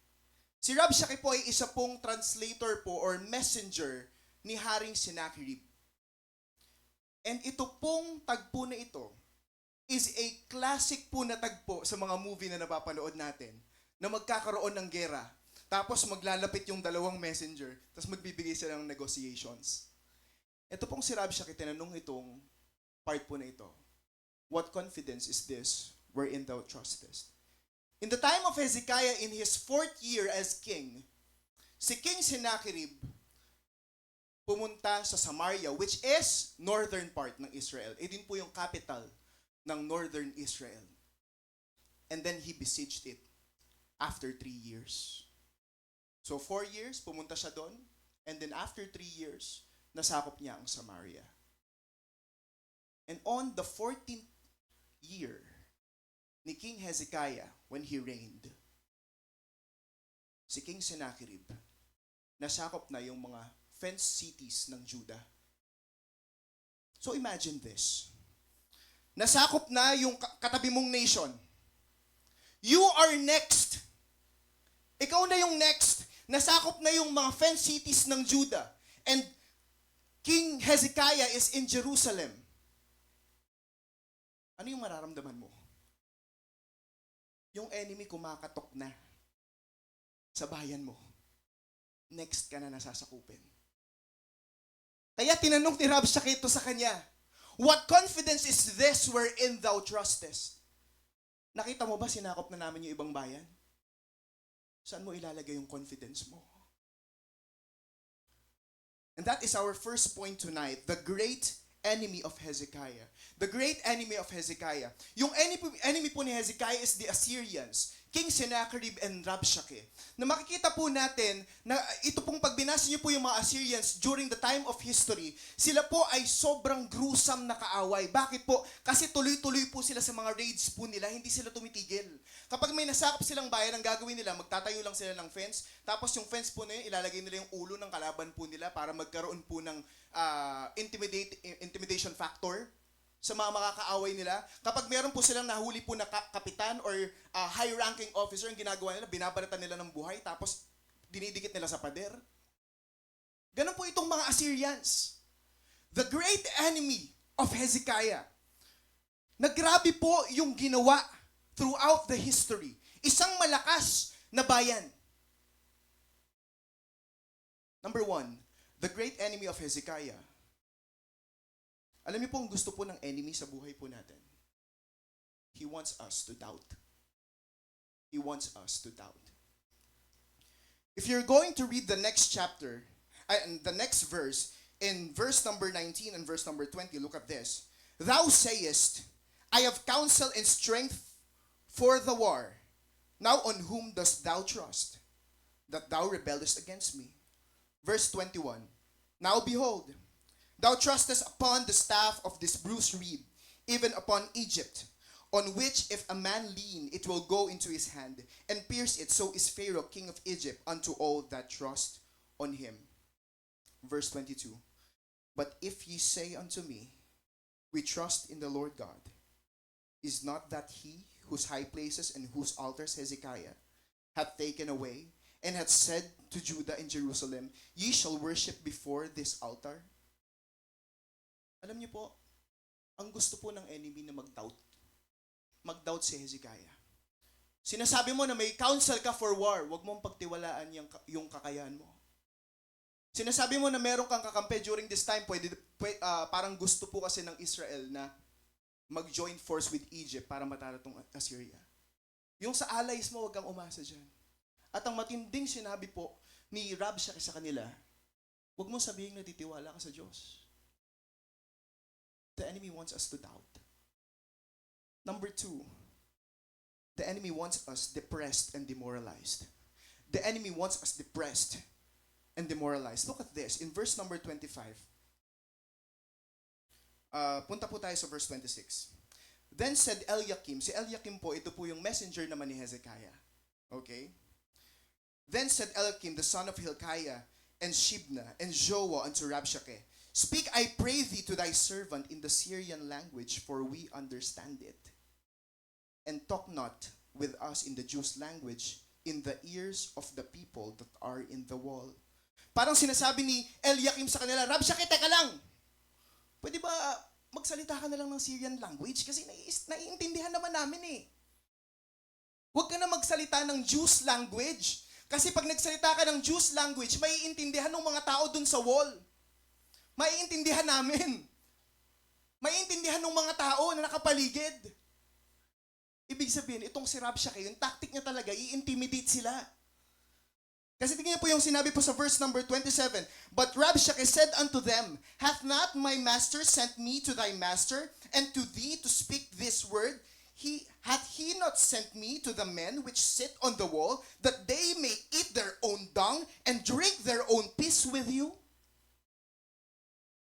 Si Rabshakeh po ay isa pong translator po or messenger ni Haring Sennacherib. And ito pong tagpo na ito is a classic po na tagpo sa mga movie na napapanood natin na magkakaroon ng gera. Tapos maglalapit yung dalawang messenger, tapos magbibigay sila ng negotiations. Ito pong si Rabshakeh, tinanong itong part po na ito. What confidence is this wherein thou trustest? In the time of Hezekiah, in his 4th year as king, si King Sennacherib pumunta sa Samaria, which is northern part ng Israel. Din po yung capital ng northern Israel. And then he besieged it after 3 years. So 4 years, pumunta siya doon. And then after 3 years, nasakop niya ang Samaria. And on the 14th year ni King Hezekiah, when he reigned, si King Sennacherib, nasakop na yung mga fenced cities ng Judah. So imagine this. Nasakop na yung katabi mong nation. You are next. Ikaw na yung next. Nasakop na yung mga fenced cities ng Judah. And King Hezekiah is in Jerusalem. Ano yung mararamdaman mo? Yung enemy kumakatok na sa bayan mo. Next ka na nasasakupin. Kaya tinanong ni Rabshakeh ito sa kanya, what confidence is this wherein thou trustest? Nakita mo ba sinakop na namin yung ibang bayan? Saan mo ilalagay yung confidence mo? And that is our first point tonight, the great enemy of Hezekiah. The great enemy of Hezekiah. Yung enemy po ni Hezekiah is the Assyrians, King Sennacherib and Rabshakeh. Na makikita po natin na ito pong pagbinasa niyo po yung mga Assyrians during the time of history, sila po ay sobrang gruesome na kaaway. Bakit po? Kasi tuloy-tuloy po sila sa mga raids po nila, hindi sila tumitigil. Kapag may nasakop silang bayan, ang gagawin nila, magtatayo lang sila ng fence, tapos yung fence po na yun, ilalagay nila yung ulo ng kalaban po nila para magkaroon po ng intimidation factor sa mga makakaaway nila. Kapag meron po silang nahuli po na kapitan or high-ranking officer, ang ginagawa nila, binabalatan nila ng buhay, tapos dinidikit nila sa pader. Ganun po itong mga Assyrians. The great enemy of Hezekiah. Nagrabe po yung ginawa throughout the history. Isang malakas na bayan. Number 1, the great enemy of Hezekiah. Alam niyo po ang gusto po ng enemy sa buhay po natin. He wants us to doubt. He wants us to doubt. If you're going to read the next chapter, the next verse, in verse number 19 and verse number 20, look at this. Thou sayest, I have counsel and strength for the war. Now on whom dost thou trust, that thou rebellest against me? Verse 21, Now behold, thou trustest upon the staff of this bruised reed, even upon Egypt, on which if a man lean, it will go into his hand, and pierce it. So is Pharaoh, king of Egypt, unto all that trust on him. Verse 22, But if ye say unto me, We trust in the Lord God, is not that he whose high places and whose altars Hezekiah hath taken away, and hath said to Judah and Jerusalem, Ye shall worship before this altar? Alam niyo po, ang gusto po ng enemy na mag-doubt. Mag-doubt si Hezekiah. Sinasabi mo na may counsel ka for war, huwag mong pagtiwalaan yung kakayahan mo. Sinasabi mo na meron kang kakampi during this time, parang gusto po kasi ng Israel na mag-join force with Egypt para matalo tong Assyria. Yung sa allies mo, huwag kang umasa dyan. At ang matinding sinabi po ni Rabshakeh sa kanila, huwag mong sabihin na titiwala ka sa Diyos. The enemy wants us to doubt. Number 2, the enemy wants us depressed and demoralized. The enemy wants us depressed and demoralized. Look at this, in verse number 25. Punta po tayo sa verse 26. Then said Eliakim, si Eliakim po, ito po yung messenger naman ni Hezekiah. Okay? Then said Eliakim, the son of Hilkiah, and Shibna, and Joah unto Rabshakeh, Speak, I pray thee, to thy servant in the Syrian language, for we understand it. And talk not with us in the Jews' language, in the ears of the people that are in the wall. Parang sinasabi ni Eliakim sa kanila, Rabshakeh, teka lang. Pwede ba magsalita ka na lang ng Syrian language? Kasi naiintindihan naman namin eh. Huwag ka na magsalita ng Jews' language. Kasi pag nagsalita ka ng Jews language, maiintindihan ng mga tao dun sa wall. Maiintindihan namin. Maiintindihan ng mga tao na nakapaligid. Ibig sabihin, itong si Rabshakeh, yung tactic niya talaga, i-intimidate sila. Kasi tingnan niyo po yung sinabi po sa verse number 27. But Rabshakeh said unto them, Hath not my master sent me to thy master, and to thee to speak this word? Hath he not sent me to the men which sit on the wall, that they may eat their own dung, and drink their own piss with you?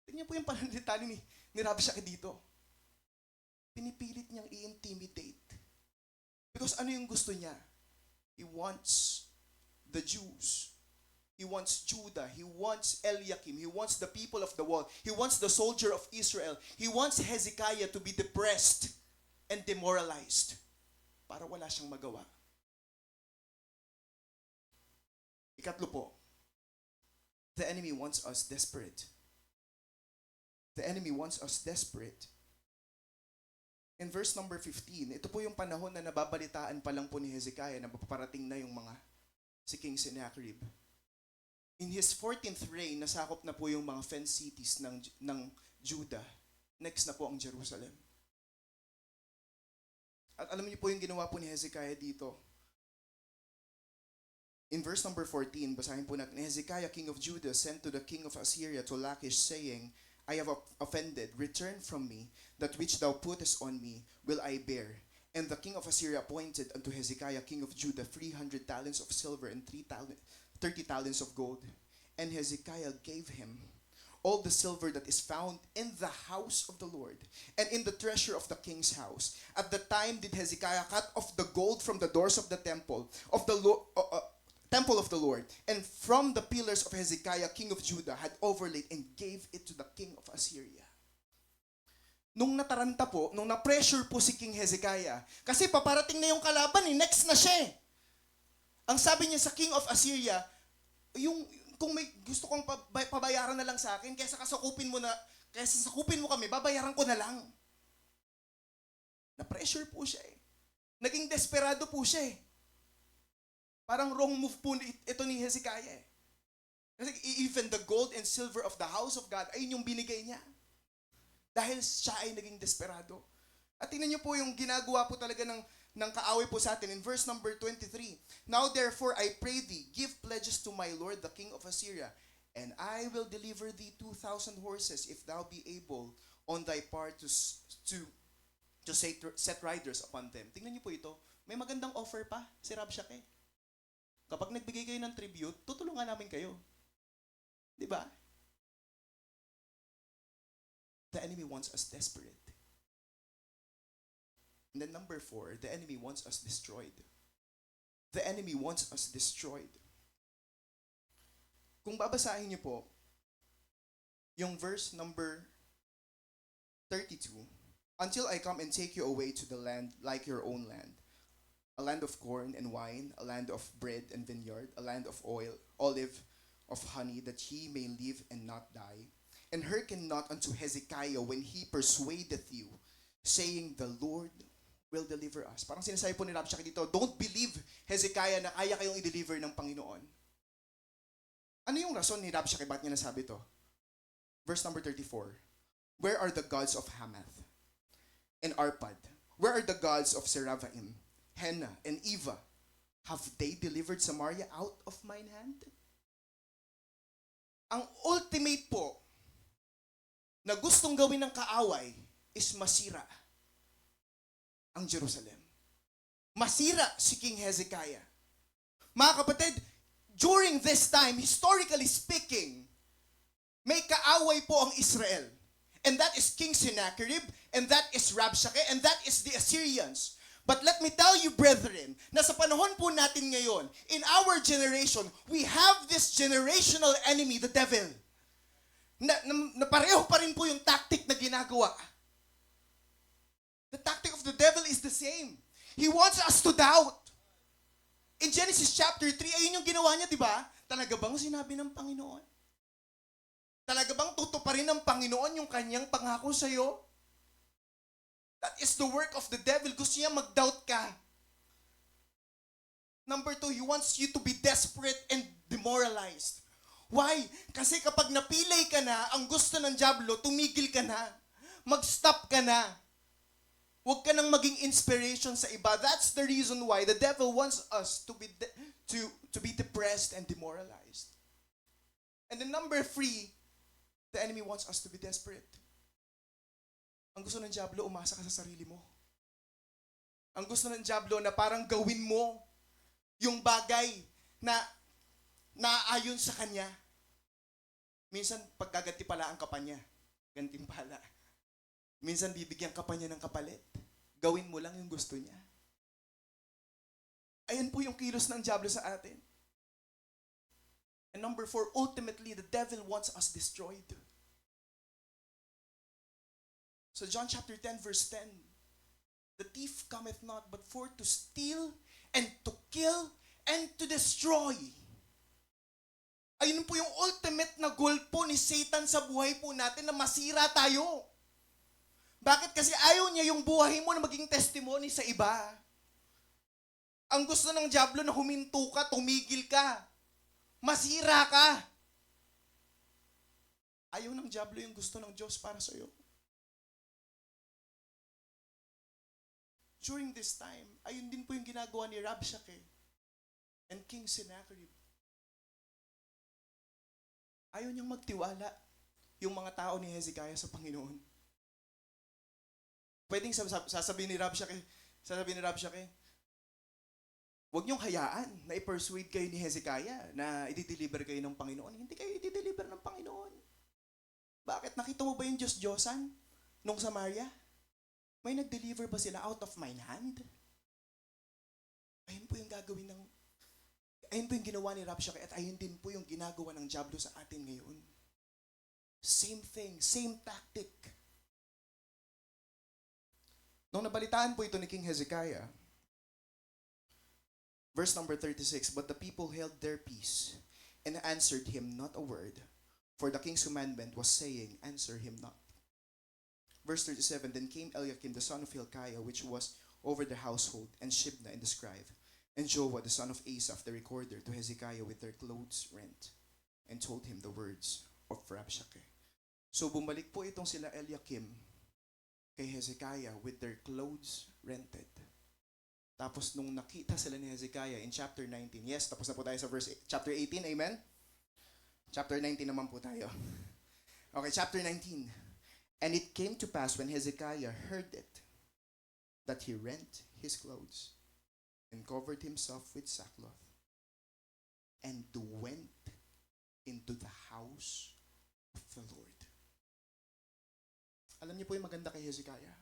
Tingnan niyo po yung pananalita ni Rabshakeh dito. Pinipilit niyang i-intimidate. Because ano yung gusto niya? He wants the Jews. He wants Judah. He wants Eliakim. He wants the people of the wall. He wants the soldier of Israel. He wants Hezekiah to be depressed and demoralized para wala siyang magawa. Ikatlo po, the enemy wants us desperate. The enemy wants us desperate. In verse number 15, ito po yung panahon na nababalitaan pa lang po ni Hezekiah na paparating na yung mga si King Sennacherib. In his 14th reign, nasakop na po yung mga fenced cities ng Judah. Next na po ang Jerusalem. At alam niyo po yung ginawa po ni Hezekiah dito. In verse number 14, basahin po natin, Hezekiah, king of Judah, sent to the king of Assyria to Lachish, saying, I have offended, return from me, that which thou puttest on me will I bear. And the king of Assyria appointed unto Hezekiah, king of Judah, 300 talents of silver and 30 talents of gold. And Hezekiah gave him all the silver that is found in the house of the Lord, and in the treasure of the king's house. At the time did Hezekiah cut off the gold from the doors of the temple of the temple of the Lord, and from the pillars of Hezekiah, king of Judah, had overlaid and gave it to the king of Assyria. Nung nataranta po, nung na-pressure po si King Hezekiah, kasi paparating na yung kalaban, next na siya. Ang sabi niya sa king of Assyria, kung may gusto kong pabayaran na lang sa akin, kaysa sakupin mo kami, babayaran ko na lang. Na-pressure po siya Naging desperado po siya Parang wrong move po ito ni Hezekiah Kasi even the gold and silver of the house of God, ayun yung binigay niya. Dahil siya ay naging desperado. At tingnan niyo po yung ginagawa po talaga ng kaaway po sa atin. In verse number 23, Now therefore I pray thee, give pledges to my lord the king of Assyria, and I will deliver thee 2,000 horses, if thou be able on thy part to set riders upon them. Tingnan niyo po ito. May magandang offer pa si Rabshakeh. Kapag nagbigay kayo ng tribute, tutulungan namin kayo. Di ba? The enemy wants us desperate. And then number 4, the enemy wants us destroyed. The enemy wants us destroyed. Kung babasahin niyo po, yung verse number 32, Until I come and take you away to the land like your own land, a land of corn and wine, a land of bread and vineyard, a land of oil, olive, of honey, that ye may live and not die. And hearken not unto Hezekiah when he persuadeth you, saying, The Lord will deliver us. Parang sinasabi po ni Rabshakeh dito, don't believe Hezekiah na kaya kayong i-deliver ng Panginoon. Ano yung rason ni Rabshakeh bakit niya nasabi to? Verse number 34, Where are the gods of Hamath and Arpad? Where are the gods of Seraphaim, Hena, and Eva? Have they delivered Samaria out of mine hand? Ang ultimate po na gustong gawin ng kaaway is masira ang Jerusalem. Masira si King Hezekiah. Mga kapatid, during this time, historically speaking, may kaaway po ang Israel. And that is King Sennacherib, and that is Rabshakeh, and that is the Assyrians. But let me tell you, brethren, na sa panahon po natin ngayon, in our generation, we have this generational enemy, the devil. Na pareho pa rin po yung tactic na ginagawa. The tactic of the devil is the same. He wants us to doubt. In Genesis chapter 3, ayun yung ginawa niya, di ba? Talaga bang sinabi ng Panginoon? Talaga bang tutuparin ng Panginoon yung kanyang pangako sa'yo? That is the work of the devil. Gusto niya mag-doubt ka. Number 2, he wants you to be desperate and demoralized. Why? Kasi kapag napilay ka na, ang gusto ng Diablo, tumigil ka na. Mag-stop ka na. Huwag ka nang maging inspiration sa iba. That's the reason why the devil wants us to be depressed and demoralized. And then number 3, the enemy wants us to be desperate. Ang gusto ng Diablo, umasa ka sa sarili mo. Ang gusto ng Diablo na parang gawin mo yung bagay na naayon sa kanya. Minsan, pagkagantipalaan ka pa niya. Gantimpala. Minsan, bibigyan ka pa niya ng kapalit. Gawin mo lang yung gusto niya. Ayan po yung kilos ng Diablo sa atin. And number 4, ultimately, the devil wants us destroyed. So John chapter 10, verse 10, the thief cometh not but for to steal and to kill and to destroy. Ayun po yung ultimate na goal po ni Satan sa buhay po natin, na masira tayo. Bakit? Kasi ayaw niya yung buhay mo na maging testimony sa iba. Ang gusto ng Diablo na huminto ka, tumigil ka, masira ka. Ayaw ng Diablo yung gusto ng Diyos para sa iyo. During this time, ayun din po yung ginagawa ni Rabshakeh and King Sennacherib. Ayaw niyang magtiwala yung mga tao ni Hezekiah sa Panginoon. Pwedeng sasabihin ni Rabshakeh, huwag niyong hayaan na i-persuade kayo ni Hezekiah na i-deliver kayo ng Panginoon. Hindi kayo i-deliver ng Panginoon. Bakit? Nakita mo ba yung Diyos-Diyosan nung Samaria? May nag-deliver ba sila out of mine hand? Ayun po yung ayun po yung ginawa ni Rabshakeh at ayun din po yung ginagawa ng Diablo sa atin ngayon. Same thing, same tactic. Nung nabalitaan po ito ni King Hezekiah, verse number 36, but the people held their peace and answered him not a word, for the king's commandment was saying, answer him not. Verse 37, then came Eliakim the son of Hilkiah, which was over the household, and Shebna and the scribe, and Joah the son of Asaph the recorder, to Hezekiah with their clothes rent, and told him the words of Rabshakeh. So bumalik po itong sila Eliakim kay Hezekiah with their clothes rented. Tapos nung nakita sila ni Hezekiah in chapter 19, yes, tapos na po tayo sa chapter 18, amen? Chapter 19 naman po tayo. Okay, chapter 19. And it came to pass when Hezekiah heard it, that he rent his clothes and covered himself with sackcloth and went into the house of the Lord. Alam niyo po yung maganda kay Hezekiah?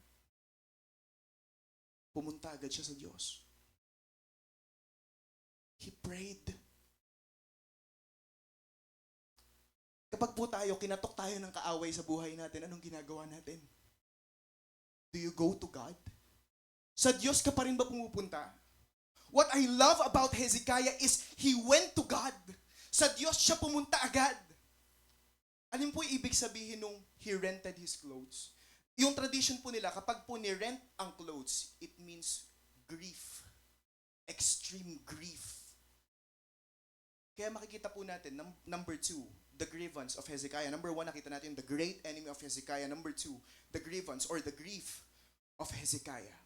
Pumunta agad siya sa Diyos. He prayed. Kapag po tayo, kinatok tayo ng kaaway sa buhay natin, anong ginagawa natin? Do you go to God? Sa Diyos ka pa rin ba pumupunta? What I love about Hezekiah is he went to God. Sa Diyos siya pumunta agad. Alin po yung ibig sabihin nung he rented his clothes? Yung tradition po nila, kapag po ni-rent ang clothes, it means grief. Extreme grief. Kaya makikita po natin, number 2, the grievance of Hezekiah. Number 1, nakita natin the great enemy of Hezekiah. Number 2, the grievance or the grief of Hezekiah.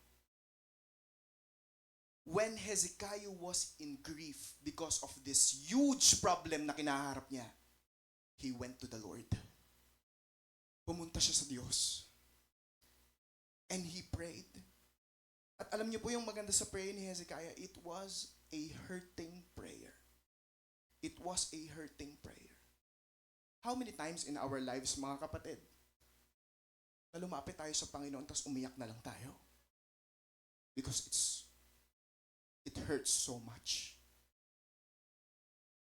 When Hezekiah was in grief because of this huge problem na kinaharap niya, he went to the Lord. Pumunta siya sa Diyos. And he prayed. At alam niyo po yung maganda sa prayer ni Hezekiah, it was a hurting prayer. It was a hurting prayer. How many times in our lives, mga kapatid, na lumapit tayo sa Panginoon tapos umiyak na lang tayo? Because it hurts so much.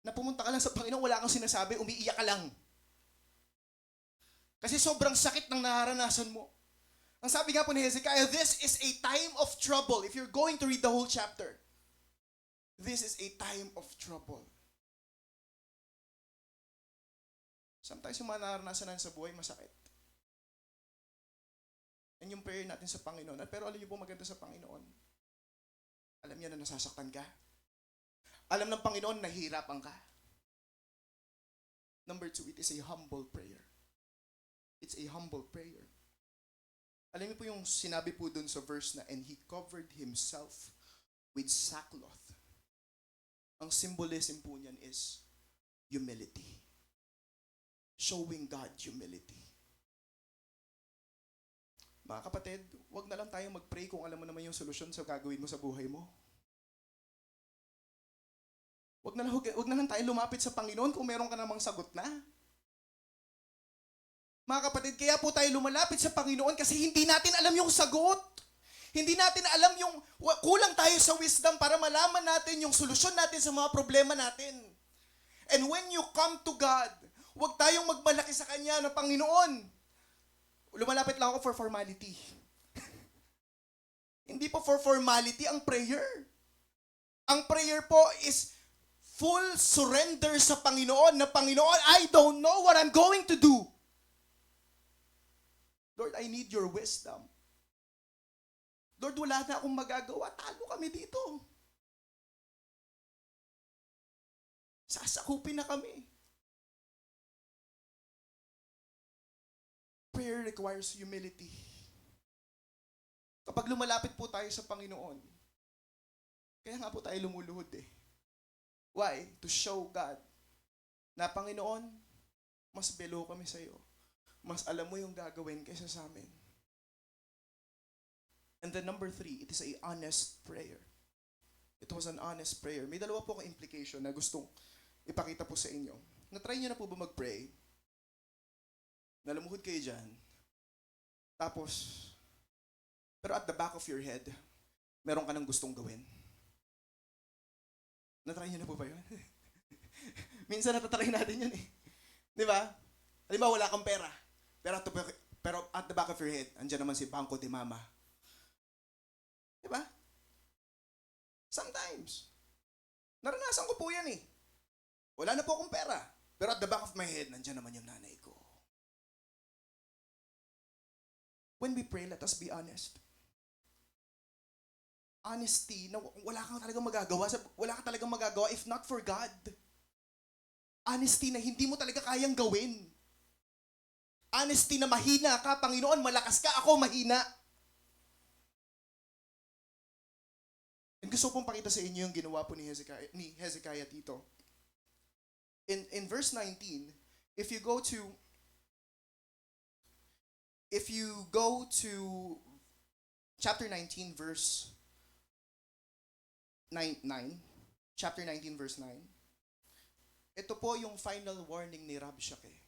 Na pumunta ka lang sa Panginoon, wala kang sinasabi, umiiyak ka lang. Kasi sobrang sakit ng naranasan mo. Ang sabi nga po ni Hezekiah, this is a time of trouble. If you're going to read the whole chapter, this is a time of trouble. Sometimes yung mga naranasan natin sa buhay, masakit. Yan yung prayer natin sa Panginoon. Pero alam niyo po maganda sa Panginoon. Alam niya na nasasaktan ka. Alam ng Panginoon, nahihirapan ka. Number 2, it is a humble prayer. It's a humble prayer. Alam niyo po yung sinabi po dun sa verse na, and he covered himself with sackcloth. Ang symbolism po niyan is humility. Showing God humility. Mga kapatid, wag na lang tayong mag-pray kung alam mo naman yung solusyon sa gagawin mo sa buhay mo. Wag na lang tayo lumapit sa Panginoon kung meron ka namang sagot na. Mga kapatid, kaya po tayo lumalapit sa Panginoon kasi hindi natin alam yung sagot. Hindi natin alam yung, kulang tayo sa wisdom para malaman natin yung solusyon natin sa mga problema natin. And when you come to God, huwag tayong magmalaki sa Kanya na Panginoon. Lumalapit lang ako for formality. Hindi po for formality ang prayer. Ang prayer po is full surrender sa Panginoon na Panginoon, I don't know what I'm going to do. Lord, I need your wisdom. Lord, wala na akong magagawa. Talo kami dito. Sasakupin na kami. Prayer requires humility. Kapag lumalapit po tayo sa Panginoon, kaya nga po tayo lumuluhod eh. Why? To show God na Panginoon, mas below kami sa iyo. Mas alam mo yung gagawin kaysa sa amin. And then number 3, it is a honest prayer. It was an honest prayer. May dalawa po akong implication na gustong ipakita po sa inyo. Na-try niyo na po ba mag-pray? Nalumuhod kayo dyan. Tapos, pero at the back of your head, meron ka nang gustong gawin. Na-try niyo na po ba yun? Minsan natatry natin yun eh. Di ba? Halimbawa, wala kang pera. Pero at the back of your head, andyan naman si Bangko de Mama. Di ba? Sometimes. Naranasan ko po yan eh. Wala na po akong pera. Pero at the back of my head, nandyan naman yung nanay ko. When we pray, let us be honest. Honesty, na wala kang talagang magagawa. Wala kang talagang magagawa if not for God. Honesty na hindi mo talaga kayang gawin. Honesty na mahina ka, Panginoon, malakas ka, ako mahina. And gusto pong pakita sa inyo yung ginawa po ni Hezekiah dito. In verse 19, if you go to chapter 19 verse 9, chapter 19 verse 9, ito po yung final warning ni Rabshakeh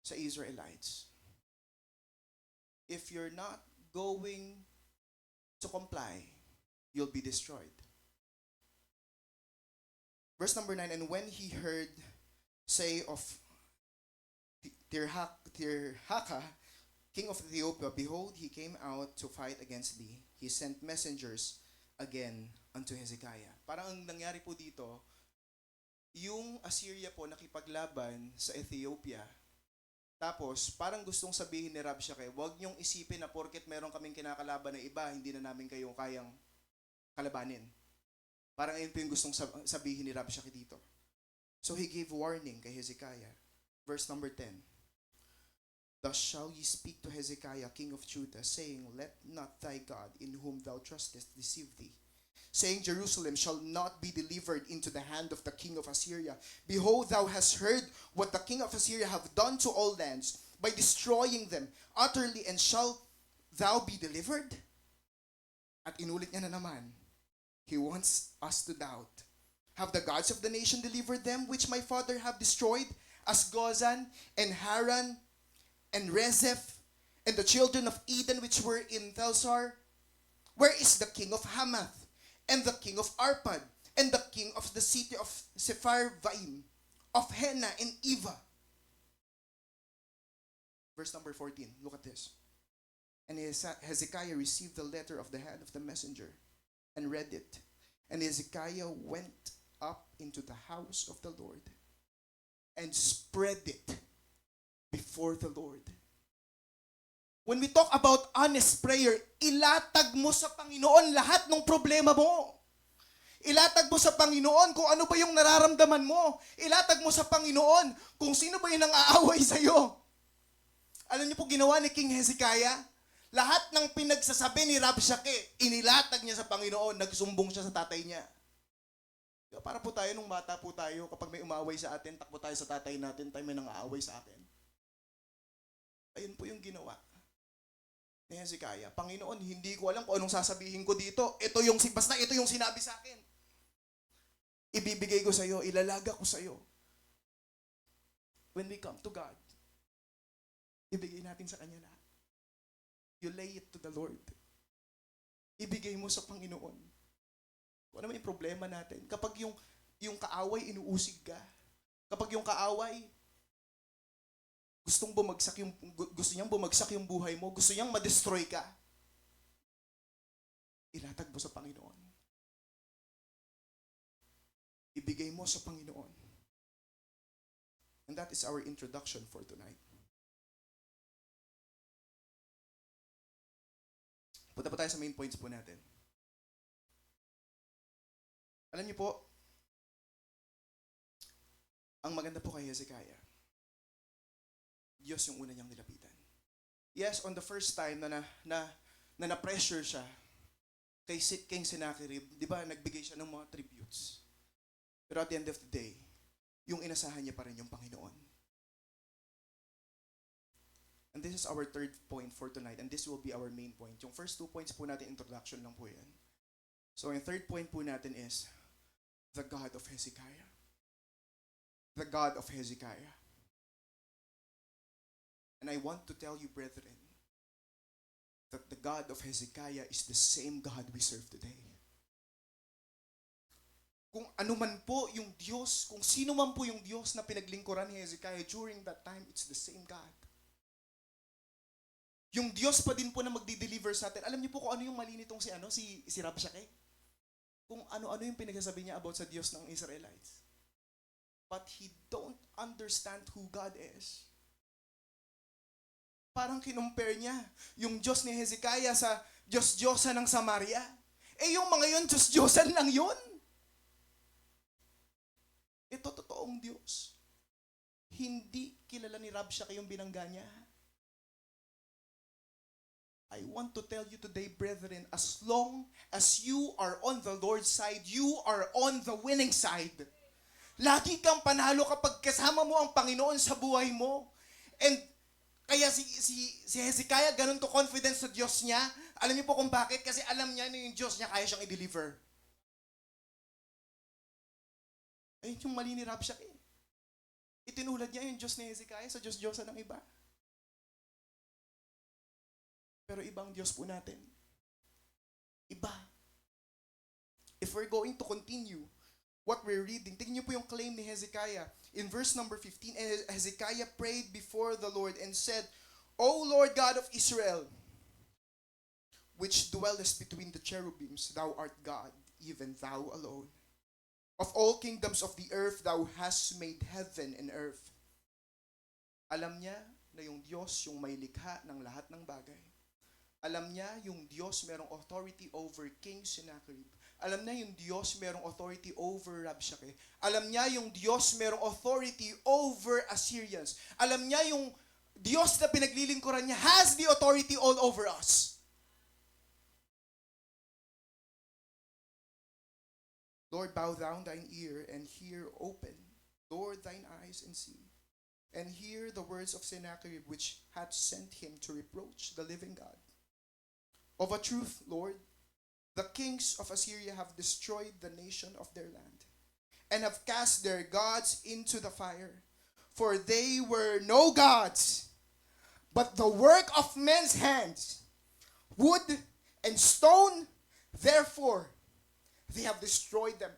sa Israelites. If you're not going to comply, you'll be destroyed. Verse number 9, and when he heard say of Tirhaka, king of Ethiopia, behold, he came out to fight against thee. He sent messengers again unto Hezekiah. Parang ang nangyari po dito, yung Assyria po nakipaglaban sa Ethiopia. Tapos, parang gustong sabihin ni Rabshakeh, huwag niyong isipin na porket meron kaming kinakalaban na iba, hindi na namin kayo kayang kalabanin. Parang ayun po yung gustong sabihin ni Rabshakeh dito. So he gave warning kay Hezekiah. Verse number 10. Thus shall ye speak to Hezekiah, king of Judah, saying, let not thy God, in whom thou trustest, deceive thee. Saying, Jerusalem shall not be delivered into the hand of the king of Assyria. Behold, thou hast heard what the king of Assyria have done to all lands by destroying them utterly, and shall thou be delivered? At inulit niya na naman, he wants us to doubt. Have the gods of the nation delivered them, which my father have destroyed, as Gozan and Haran and Rezeph, and the children of Eden which were in Telsar? Where is the king of Hamath, and the king of Arpad, and the king of the city of Sepharvaim, of Hena and Eva? Verse number 14, look at this. And Hezekiah received the letter of the hand of the messenger, and read it. And Hezekiah went up into the house of the Lord, and spread it before the Lord. When we talk about honest prayer, ilatag mo sa Panginoon lahat ng problema mo. Ilatag mo sa Panginoon kung ano ba yung nararamdaman mo. Ilatag mo sa Panginoon kung sino ba yung nang-aaway sa'yo. Alam niyo po ginawa ni King Hezekiah? Lahat ng pinagsasabi ni Rabshakeh, inilatag niya sa Panginoon, nagsumbong siya sa tatay niya. Diba, para po tayo nung bata po tayo, kapag may umaaway sa atin, takbo tayo sa tatay natin, tayo may nang-aaway sa akin. Ayun po yung ginawa ni Hezekiah. Panginoon, hindi ko alam kung anong sasabihin ko dito. Basta ito yung sinabi sa akin. Ibibigay ko sa iyo, ilalaga ko sa iyo. When we come to God, ibigay natin sa Kanya lahat. You lay it to the Lord. Ibigay mo sa Panginoon. Kung ano yung problema natin. Kapag yung kaaway, inuusig ka. Kapag yung kaaway, gusto niyang bumagsak yung buhay mo, gusto niyang ma-destroy ka, ilatag mo sa Panginoon. Ibigay mo sa Panginoon. And that is our introduction for tonight. Punta pa tayo sa main points po natin. Alam niyo po, ang maganda po kay Hezekiah, Diyos yung una niyang nilapitan. Yes, on the first time na pressure siya kay King Sennacherib, di ba, nagbigay siya ng mga tributes. Pero at the end of the day, yung inasahan niya pa rin yung Panginoon. And this is our third point for tonight, and this will be our main point. Yung first 2 points po natin, introduction lang po yan. So yung third point po natin is, the God of Hezekiah. The God of Hezekiah. And I want to tell you, brethren, that the God of Hezekiah is the same God we serve today. Kung ano man po yung Diyos, kung sino man po yung Diyos na pinaglingkuran ni Hezekiah during that time, it's the same God. Yung Diyos pa din po na magdi-deliver sa atin. Alam niyo po kung ano yung mali nitong si Rabshakeh? Kung ano-ano yung pinagsasabi niya about sa Diyos ng Israelites. But he don't understand who God is. Parang kinumpare niya yung Diyos ni Hezekiah sa Diyos-Diyosan ng Samaria. Yung mga yun, Diyos-Diyosan lang yun. Ito totoong Diyos. Hindi kilala ni Rabshakeh yung binangga niya. I want to tell you today, brethren, as long as you are on the Lord's side, you are on the winning side. Lagi kang panalo kapag kasama mo ang Panginoon sa buhay mo. And kaya si Hezekiah ganun to confidence sa Diyos niya. Alam niyo po kung bakit? Kasi alam niya na yung Diyos niya kaya siyang i-deliver. Ayun yung mali ni Rabshakeh. Itinulad niya yung Diyos ni Hezekiah sa Diyos-Diyosan ng iba. Pero ibang Diyos po natin. Iba. If we're going to continue what we're reading, tingnan niyo po yung claim ni Hezekiah. In verse number 15, Hezekiah prayed before the Lord and said, O Lord God of Israel, which dwellest between the cherubims, thou art God, even thou alone. Of all kingdoms of the earth, thou hast made heaven and earth. Alam niya na yung Diyos yung may likha ng lahat ng bagay. Alam niya yung Diyos merong authority over King Sennacherib. Alam niya yung Diyos merong authority over Rabshakeh. Alam niya yung Diyos merong authority over Assyrians. Alam niya yung Diyos na pinaglilingkuran niya has the authority all over us. Lord, bow down thine ear and hear open. Lord, thine eyes and see. And hear the words of Sennacherib, which hath sent him to reproach the living God. Of a truth, Lord, the kings of Assyria have destroyed the nation of their land, and have cast their gods into the fire. For they were no gods, but the work of men's hands, wood and stone. Therefore, they have destroyed them.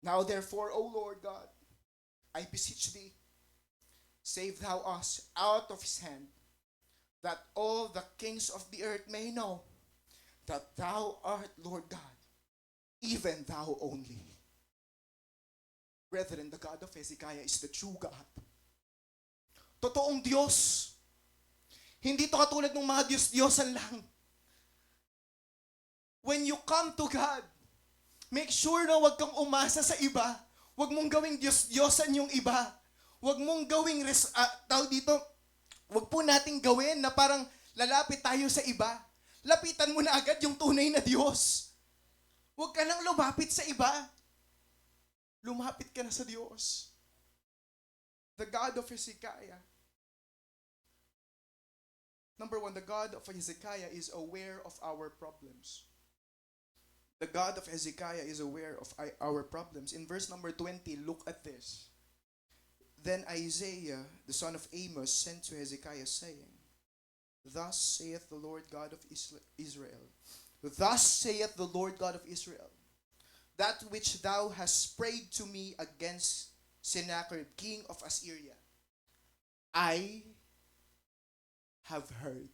Now therefore, O Lord God, I beseech thee, save thou us out of his hand, that all the kings of the earth may know that thou art Lord God, even thou only. Brethren, the God of Hezekiah is the true God. Totoong Diyos. Hindi to katulad ng mga Diyos-Diyosan lang. When you come to God, Make sure na huwag kang umasa sa iba. Huwag mong gawing Diyos-Diyosan yung iba. Huwag mong gawing, tawag dito, huwag po nating gawin na parang lalapit tayo sa iba. Lapitan mo na agad yung tunay na Diyos. Huwag ka nang lumapit sa iba. Lumapit ka na sa Diyos. The God of Hezekiah. Number one, the God of Hezekiah is aware of our problems. The God of Hezekiah is aware of our problems. In verse number 20, look at this. Then Isaiah, the son of Amos, sent to Hezekiah, saying, Thus saith the Lord God of Israel. Thus saith the Lord God of Israel, that which thou hast prayed to me against Sennacherib, king of Assyria, I have heard.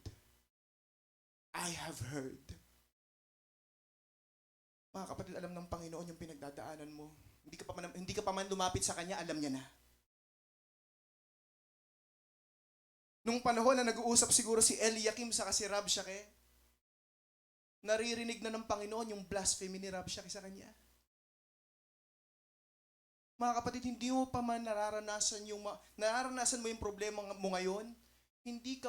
I have heard. Mga kapatid, alam ng Panginoon yung pinagdadaanan mo. Hindi ka pa man lumapit sa Kanya, alam niya na. Nung panahon na nag-uusap siguro si Eliakim sa si Rabshakeh, naririnig na ng Panginoon yung blasphemy ni Rabshakeh sa kanya. Mga kapatid, hindi mo pa man nararanasan mo yung problema mo ngayon, hindi ka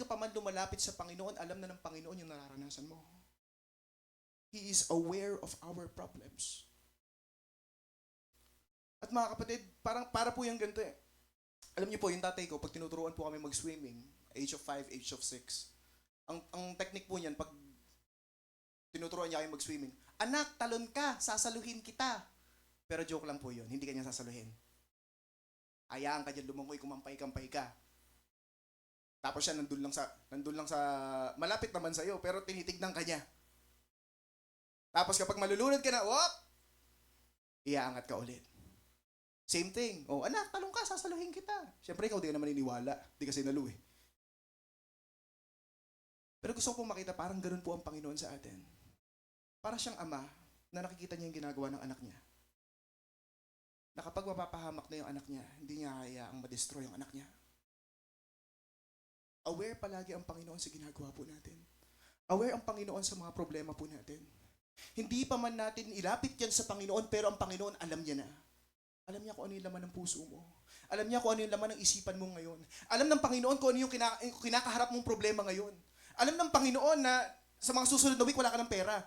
pa man lumalapit sa Panginoon, alam na ng Panginoon yung nararanasan mo. He is aware of our problems. At mga kapatid, para po yung ganito eh. Alam niyo po, yung tatay ko, pag tinuturuan po kami mag-swimming, age of 5, age of 6, ang technique po niyan, pag tinuturuan niya kayo mag-swimming, anak, talon ka, sasaluhin kita. Pero joke lang po yun, hindi kanya sasaluhin. Hayaan ka dyan, lumangoy, kumampay-kampay ka. Tapos siya nandun lang sa, malapit naman sa'yo, pero tinitignan ka niya. Tapos kapag malulunod ka na, whoop! Iaangat ka ulit. Same thing. Oh, anak, talong ka, sasaluhin kita. Siyempre, ikaw di ka naman iniwala. Di kasi nalu eh. Pero gusto ko pong makita, parang ganun po ang Panginoon sa atin. Para siyang ama na nakikita niya yung ginagawa ng anak niya. Na kapag mapapahamak na yung anak niya, hindi niya hayaang ma-destroy yung anak niya. Aware palagi ang Panginoon sa ginagawa po natin. Aware ang Panginoon sa mga problema po natin. Hindi pa man natin ilapit yan sa Panginoon, pero ang Panginoon alam niya na. Alam niya kung ano yung laman ng puso mo. Alam niya kung ano yung laman ng isipan mo ngayon. Alam ng Panginoon kung ano yung kinakaharap mong problema ngayon. Alam ng Panginoon na sa mga susunod na week wala ka ng pera.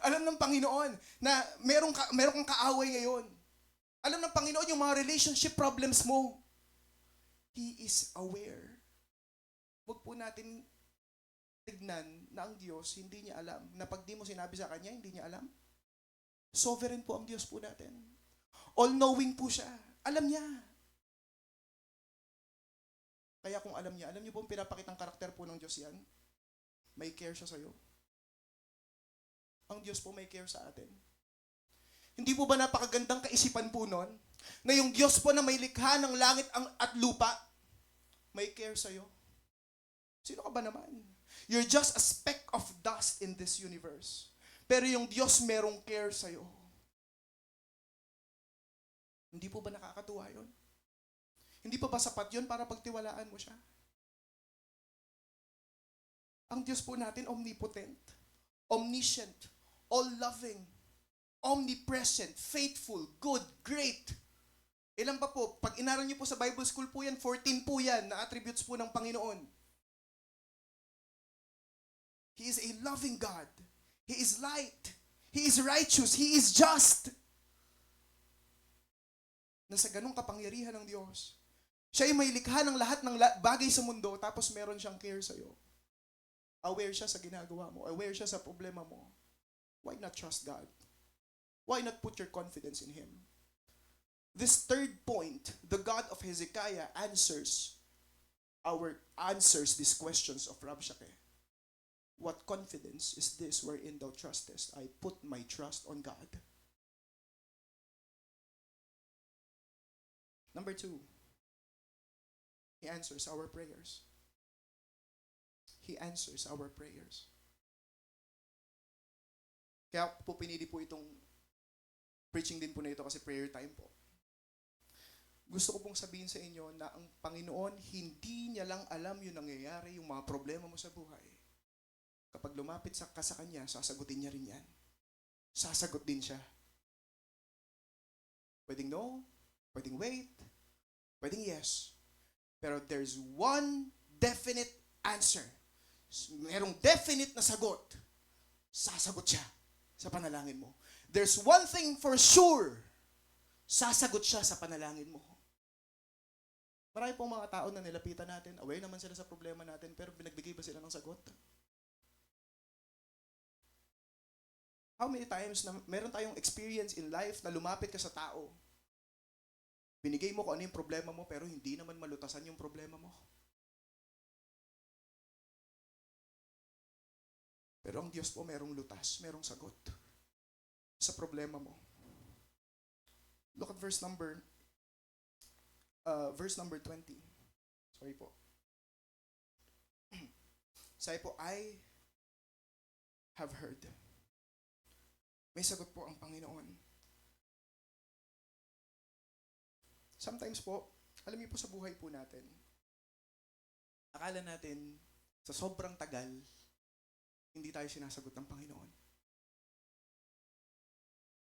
Alam ng Panginoon na meron kang kaaway ngayon. Alam ng Panginoon yung mga relationship problems mo. He is aware. Huwag po natin tignan na ang Diyos hindi niya alam. Na pag di mo sinabi sa Kanya, hindi niya alam. Sovereign po ang Diyos po natin. All-knowing po siya. Alam niya. Kaya kung alam niya po ang pinapakitang karakter po ng Diyos yan, may care siya sa'yo. Ang Diyos po may care sa atin. Hindi po ba napakagandang kaisipan po nun, na yung Diyos po na may likha ng langit at lupa, may care sa'yo? Sino ka ba naman? You're just a speck of dust in this universe. Pero yung Diyos merong care sa'yo. Hindi po ba nakakatuwa yun? Hindi pa ba sapat yun para pagtiwalaan mo siya? Ang Diyos po natin, omnipotent, omniscient, all-loving, omnipresent, faithful, good, great. Ilan pa po? Pag inaral niyo po sa Bible School po yan, 14 po yan na attributes po ng Panginoon. He is a loving God. He is light. He is righteous. He is just. Na sa ganung kapangyarihan ng Diyos, siya ay may likha ng lahat ng bagay sa mundo, tapos meron siyang care sa'yo. Aware siya sa ginagawa mo. Aware siya sa problema mo. Why not trust God? Why not put your confidence in Him? This third point, the God of Hezekiah answers these questions of Rabshakeh. What confidence is this wherein thou trustest? I put my trust on God. Number 2, He answers our prayers. He answers our prayers. Kaya po pinili po itong preaching din po na ito kasi prayer time po. Gusto ko pong sabihin sa inyo na ang Panginoon, hindi niya lang alam yung nangyayari, yung mga problema mo sa buhay. Kapag lumapit ka sa Kanya, sasagutin niya rin yan. sasagot din siya. Pwedeng no, pwedeng wait, pwedeng yes. Pero there's one definite answer. Merong definite na sagot. Sasagot siya sa panalangin mo. There's one thing for sure. Sasagot siya sa panalangin mo. Marami pong mga tao na nilapitan natin, aware naman sila sa problema natin, pero binagbigay ba sila ng sagot? How many times na meron tayong experience in life na lumapit ka sa tao, binigay mo kung ano yung problema mo, pero hindi naman malutasan yung problema mo. Pero ang Diyos po merong lutas, merong sagot sa problema mo. Look at verse number 20. Sorry po. Sabi po, I have heard. May sagot po ang Panginoon. Sometimes po, alam niyo po sa buhay po natin, akala natin sa sobrang tagal, hindi tayo sinasagot ng Panginoon.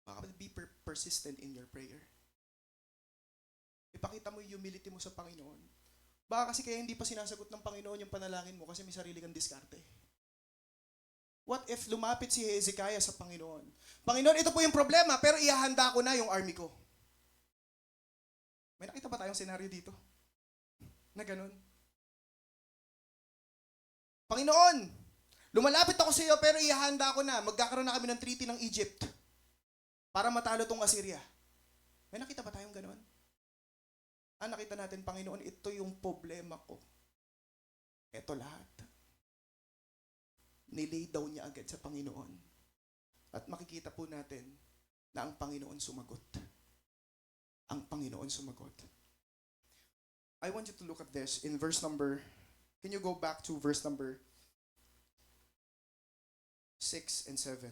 Baka be persistent in your prayer. Ipakita mo yung humility mo sa Panginoon. Baka kasi kaya hindi pa sinasagot ng Panginoon yung panalangin mo kasi may sarili kang diskarte. What if lumapit si Hezekiah sa Panginoon? Panginoon, ito po yung problema, pero ihahanda ko na yung army ko. May nakita ba tayong senaryo dito? Na ganun? Panginoon, lumalapit ako sa iyo pero ihahanda ko na. Magkakaroon na kami ng treaty ng Egypt para matalo tong Assyria. May nakita ba tayong ganun? Nakita natin, Panginoon, ito yung problema ko. Ito lahat. Nilay daw niya agad sa Panginoon. At makikita po natin na ang Panginoon sumagot. Ang Panginoon sumagot. I want you to look at this in verse number, can you go back to verse number 6 and 7?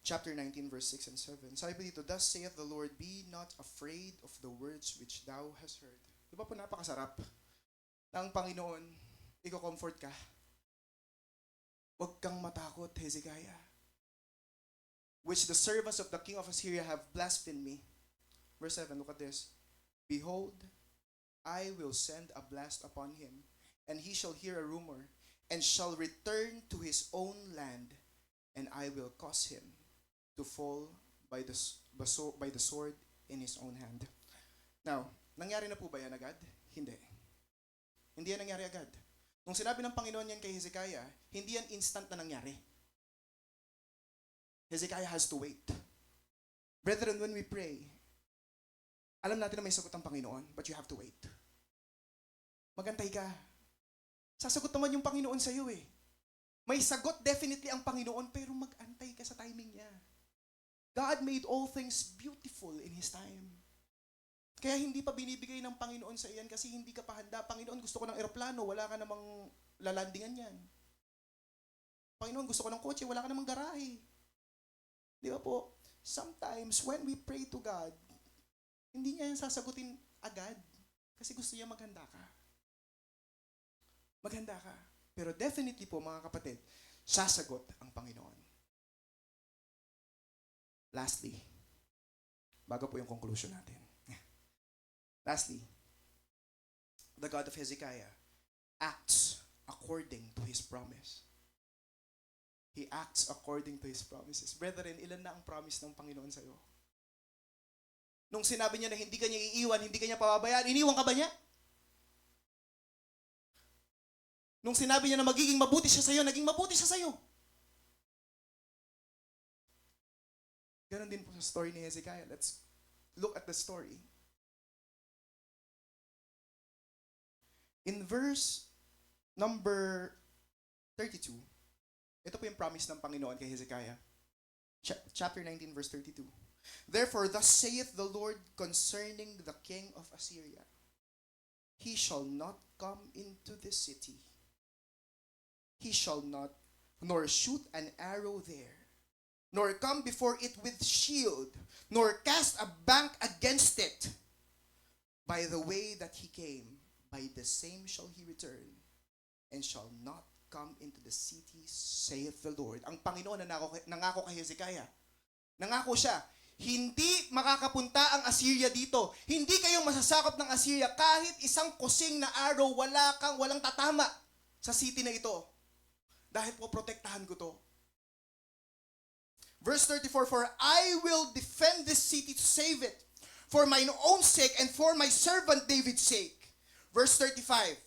Chapter 19, verse 6 and 7. Sabi po dito, thus saith the Lord, be not afraid of the words which thou hast heard. Di ba po napakasarap na ang Panginoon, iko-comfort ka. Huwag kang matakot, Hezekiah. Which the servants of the king of Assyria have blasphemed me. Verse 7, look at this. Behold, I will send a blast upon him, and he shall hear a rumor, and shall return to his own land, and I will cause him to fall by the sword in his own hand. Now, nangyari na po ba yan agad? Hindi. Hindi yan nangyari agad. Nung sinabi ng Panginoon yan kay Hezekiah, hindi yan instant na nangyari. Hezekiah has to wait. Brethren, when we pray, alam natin na may sagot ang Panginoon, but you have to wait. Magantay ka. Sasagot naman yung Panginoon sa iyo eh. May sagot definitely ang Panginoon, pero mag-antay ka sa timing niya. God made all things beautiful in His time. Kaya hindi pa binibigay ng Panginoon sa iyan kasi hindi ka pa handa. Panginoon, gusto ko ng eroplano, wala ka namang lalandingan yan. Panginoon, gusto ko ng kotse, wala ka namang garahe. Di ba po? Sometimes when we pray to God, hindi niya yan sasagutin agad kasi gusto niya maghanda ka. Maghanda ka. Pero definitely po mga kapatid, sasagot ang Panginoon. Lastly, bago po yung conclusion natin. Lastly, the God of Hezekiah acts according to His promise. He acts according to His promises. Brethren, ilan na ang promise ng Panginoon sa iyo? Nung sinabi niya na hindi ka niya iiwan, hindi ka niya pababayaan, iniwan ka ba niya? Nung sinabi niya na magiging mabuti siya sa iyo, naging mabuti siya sa iyo. Ganon din po sa story ni Hezekiah. Let's look at the story. In verse number 32, ito po yung promise ng Panginoon kay Hezekiah. Chapter 19, verse 32. Therefore, thus saith the Lord concerning the king of Assyria, he shall not come into this city. He shall not, nor shoot an arrow there, nor come before it with shield, nor cast a bank against it. By the way that he came, by the same shall he return, and shall not come into the city, saith the Lord. Ang Panginoon na nangako kay Hezekiah, Nangako siya, hindi makakapunta ang Assyria dito. Hindi kayo masasakop ng Assyria kahit isang kusing na araw, walang tatama sa city na ito. Dahil po protektahan ko to. Verse 34, for I will defend this city to save it, for mine own sake and for my servant David's sake. Verse 35,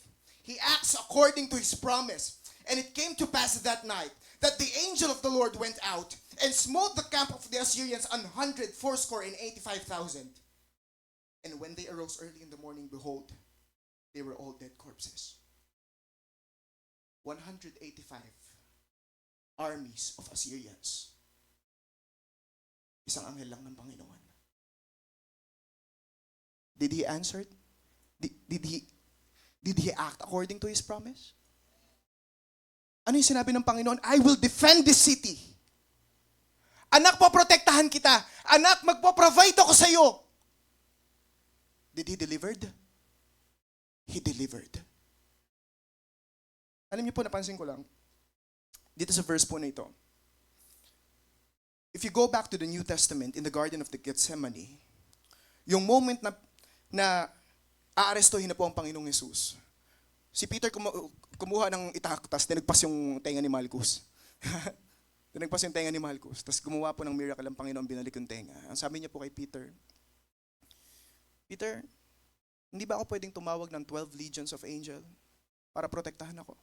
he acts according to his promise. And it came to pass that night that the angel of the Lord went out and smote the camp of the Assyrians 185,000. And when they arose early in the morning, behold, they were all dead corpses. 185 armies of Assyrians. Isang anghel lang ng Panginoon. Did he answer? Did he act according to his promise? Ano yung sinabi ng Panginoon? I will defend this city. Anak, poprotektahan kita. Anak, magpo-provide ako sa iyo. Did he delivered? He delivered. Alam niyo po, napansin ko lang, dito sa verse po na ito, if you go back to the New Testament in the Garden of the Gethsemane, yung moment na aarestuhin na po ang Panginoong Jesus, si Peter kumuha ng itak, tapos tinagpas yung tenga ni Malchus. Tinagpas yung tenga ni Malchus, tapos gumawa po ng miracle ang Panginoon, binalik yung tenga. Ang sabi niya po kay Peter, Peter, hindi ba ako pwedeng tumawag ng 12 legions of angel para protektahan ako?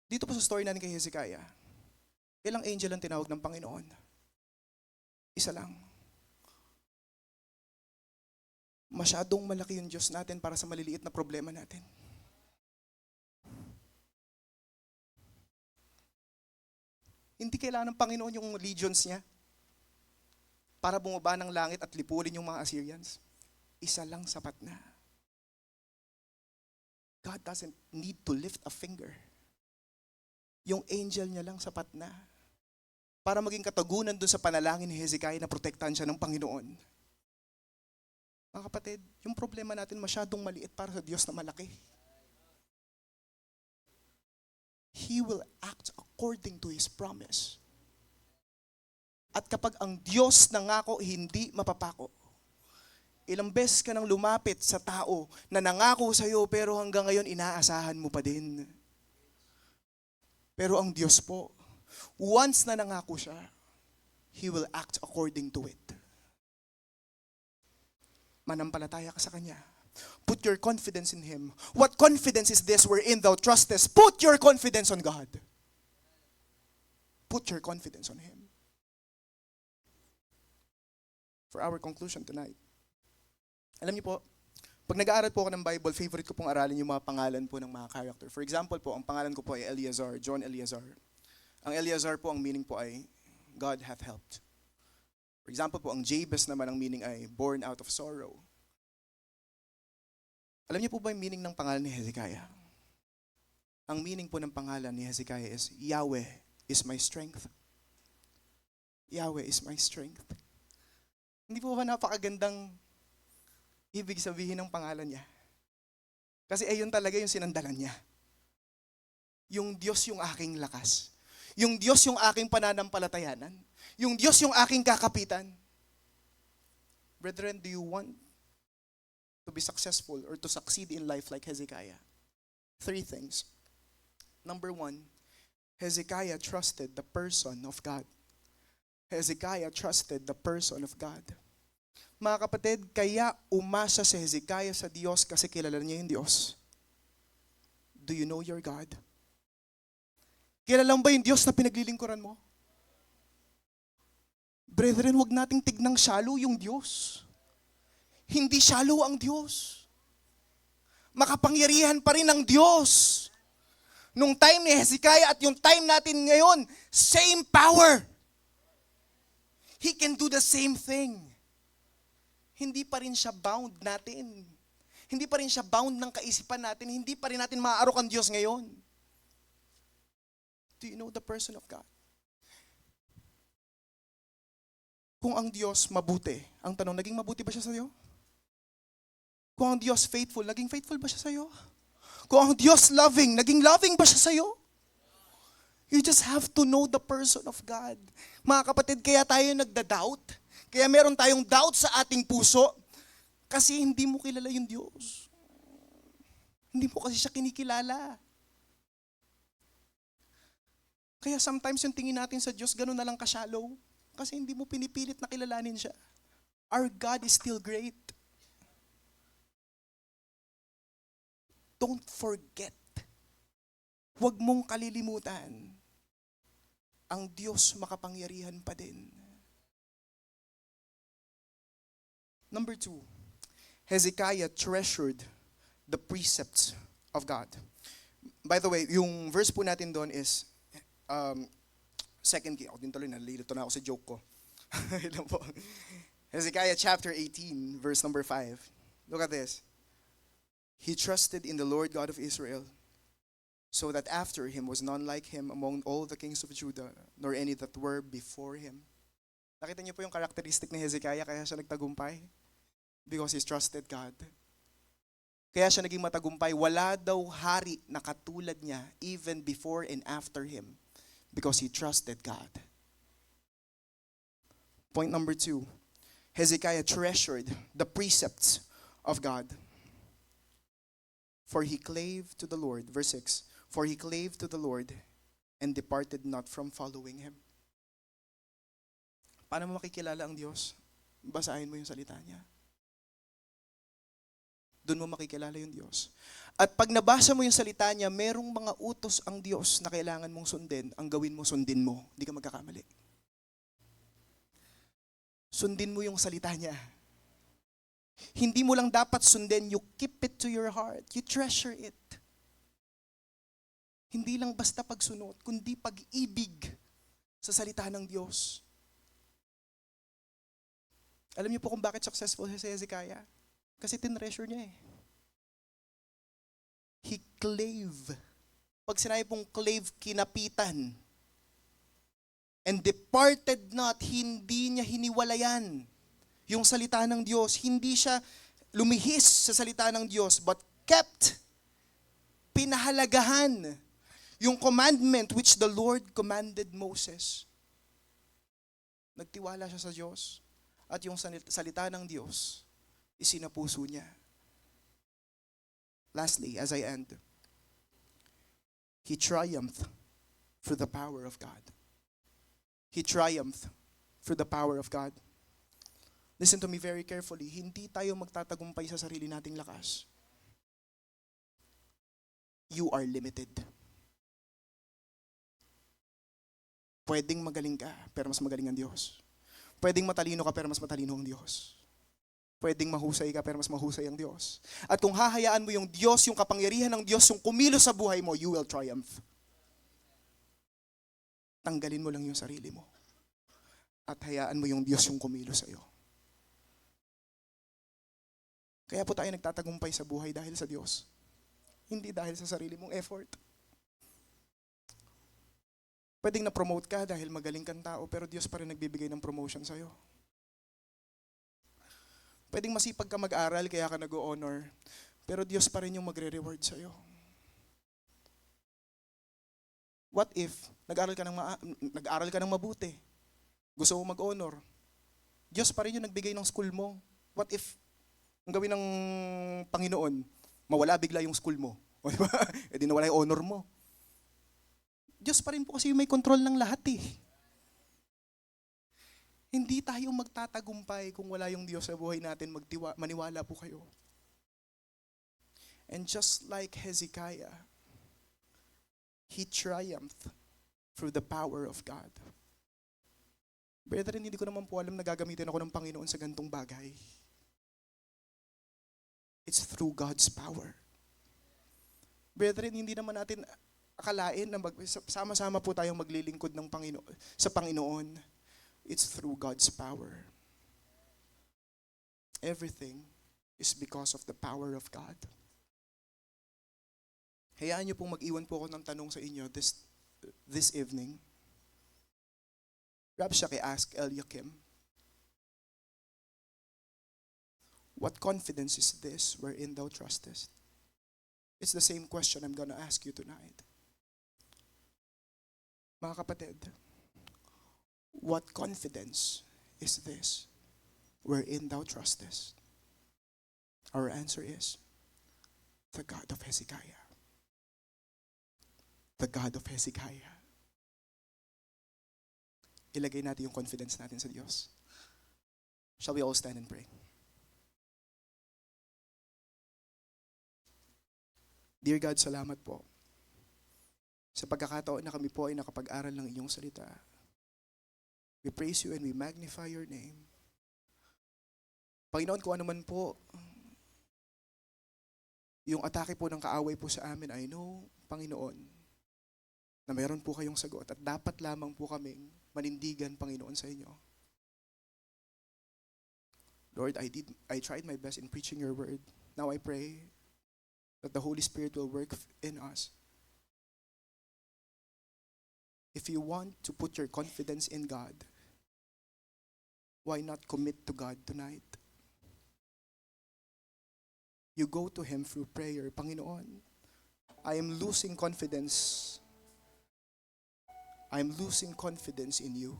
Dito po sa story natin kay Hezekiah, ilang angel ang tinawag ng Panginoon? Isa lang. Masyadong malaki yung Diyos natin para sa maliliit na problema natin. Hindi kailangan ng Panginoon yung legions niya para bumaba ng langit at lipulin yung mga Assyrians. Isa lang sapat na. God doesn't need to lift a finger. Yung angel niya lang sapat na para maging katagunan dun sa panalangin ni Hezekiah na protektahan siya ng Panginoon. Mga kapatid, yung problema natin masyadong maliit para sa Diyos na malaki. He will act according to His promise. At kapag ang Diyos nangako, hindi mapapako. Ilang beses ka nang lumapit sa tao na nangako sa iyo pero hanggang ngayon inaasahan mo pa din. Pero ang Diyos po, once na nangako siya, He will act according to it. Manampalataya ka sa Kanya. Put your confidence in Him. What confidence is this wherein thou trustest? Put your confidence on God. Put your confidence on Him. For our conclusion tonight, alam niyo po, pag nag-aaral po ako ng Bible, favorite ko pong aralin yung mga pangalan po ng mga character. For example po, ang pangalan ko po ay Eleazar, John Eleazar. Ang Eleazar po, ang meaning po ay God hath helped. For example po, ang Jabez naman ang meaning ay born out of sorrow. Alam niyo po ba yung meaning ng pangalan ni Hezekiah? Ang meaning po ng pangalan ni Hezekiah is, Yahweh is my strength. Yahweh is my strength. Hindi po ba napakagandang ibig sabihin ng pangalan niya? Kasi ayun talaga yung sinandalan niya. Yung Diyos yung aking lakas. Yung Diyos yung aking pananampalatayanan. Yung Diyos yung aking kakapitan. Brethren, do you want to be successful or to succeed in life like Hezekiah? 3 things. Number 1, Hezekiah trusted the person of God. Hezekiah trusted the person of God. Mga kapatid, kaya umasa si Hezekiah sa Diyos kasi kilala niya yung Diyos. Do you know your God? Kilala mo ba yung Diyos na pinaglilingkuran mo? Brethren, huwag nating tignang shallow yung Diyos. Hindi shallow ang Diyos. Makapangyarihan pa rin ang Diyos. Nung time ni Hezekiah at yung time natin ngayon, same power. He can do the same thing. Hindi pa rin siya bound natin. Hindi pa rin siya bound ng kaisipan natin. Hindi pa rin natin maaarok ang Diyos ngayon. Do you know the person of God? Kung ang Diyos mabuti, ang tanong, naging mabuti ba siya sa iyo? Kung ang Diyos faithful, naging faithful ba siya sa iyo? Kung ang Diyos loving, naging loving ba siya sa iyo? You just have to know the person of God. Mga kapatid, kaya tayo nagda-doubt. Kaya meron tayong doubt sa ating puso. Kasi hindi mo kilala yung Diyos. Hindi mo kasi siya kinikilala. Kaya sometimes yung tingin natin sa Diyos, gano'n na lang ka-shallow. Kasi hindi mo pinipilit na kilalanin siya. Our God is still great. Don't forget. Huwag mong kalilimutan. Ang Diyos makapangyarihan pa din. Number 2, Hezekiah treasured the precepts of God. By the way, yung verse po natin doon is 2 King. Ako din tuloy, nalilito na ako sa joke ko. Ito po. Hezekiah chapter 18, verse number 5. Look at this. He trusted in the Lord God of Israel, so that after him was none like him among all the kings of Judah, nor any that were before him. Nakita niyo po yung characteristic ni Hezekiah kaya siya nagtagumpay? Because he trusted God. Kaya siya naging matagumpay. Wala daw hari na katulad niya even before and after him because he trusted God. Point number 2, Hezekiah treasured the precepts of God. For he clave to the Lord, verse 6, for he clave to the Lord and departed not from following him. Paano mo makikilala ang Diyos? Basahin mo yung salita niya. Doon mo makikilala yung Diyos. At pag nabasa mo yung salita niya, merong mga utos ang Diyos na kailangan mong sundin. Ang gawin mo, sundin mo. Hindi ka magkakamali. Sundin mo yung salita niya. Hindi mo lang dapat sundin, you keep it to your heart. You treasure it. Hindi lang basta pagsunod, kundi pag-ibig sa salita ng Diyos. Alam niyo po kung bakit successful si Hezekiah? Kasi tinreasure niya eh. He clave. Pag sinabi pong clave, kinapitan. And departed not, hindi niya hiniwalayan yung salita ng Diyos. Hindi siya lumihis sa salita ng Diyos, but kept, pinahalagahan yung commandment which the Lord commanded Moses. Nagtiwala siya sa Diyos at yung salita ng Diyos isinapuso niya. Lastly, as I end, he triumphed through the power of God. He triumphed through the power of God. Listen to me very carefully. Hindi tayo magtatagumpay sa sarili nating lakas. You are limited. Pwedeng magaling ka, pero mas magaling ang Diyos. Pwedeng matalino ka, pero mas matalino ang Diyos. Pwedeng mahusay ka, pero mas mahusay ang Diyos. At kung hahayaan mo yung Diyos, yung kapangyarihan ng Diyos, yung kumilos sa buhay mo, you will triumph. Tanggalin mo lang yung sarili mo. At hayaan mo yung Diyos yung kumilos sa'yo. Kaya po tayo nagtatagumpay sa buhay dahil sa Diyos. Hindi dahil sa sarili mong effort. Pwedeng na-promote ka dahil magaling kang tao, pero Diyos pa rin nagbibigay ng promotion sa'yo. Pwedeng masipag ka mag-aral, kaya ka nag-o-honor, pero Diyos pa rin yung magre-reward sa'yo. What if nag-aral ka ng mabuti? Gusto mo mag-honor? Diyos pa rin yung nagbigay ng school mo. What if ang gawin ng Panginoon, mawala bigla yung school mo? O diba? E di nawala yung honor mo. Diyos pa rin po kasi yung may control ng lahat eh. Hindi tayo magtatagumpay kung wala yung Diyos sa buhay natin. Maniwala po kayo. And just like Hezekiah, he triumphed through the power of God. Brethren, hindi ko naman po alam na gagamitin ako ng Panginoon sa gantong bagay. It's through God's power. Brethren, hindi naman natin akalain na sama-sama po tayong maglilingkod ng Panginoon, sa Panginoon. It's through God's power. Everything is because of the power of God. Hayaan niyo pong mag-iwan po ako ng tanong sa inyo this evening. Rabshakeh asked Eliakim, what confidence is this wherein thou trustest? It's the same question I'm going to ask you tonight. Mga kapatid, what confidence is this wherein thou trustest? Our answer is the God of Hezekiah. The God of Hezekiah. Ilagay natin yung confidence natin sa Diyos. Shall we all stand and pray? Dear God, salamat po sa pagkakataon na kami po ay nakapag-aral ng inyong salita. We praise you and we magnify your name. Panginoon, kung ano man po yung atake po ng kaaway po sa amin, I know, Panginoon, na mayroon po kayong sagot at dapat lamang po kaming manindigan, Panginoon, sa inyo. Lord, I tried my best in preaching your word. Now I pray that the Holy Spirit will work in us. If you want to put your confidence in God, why not commit to God tonight? You go to Him through prayer. Panginoon, I am losing confidence. I am losing confidence in you.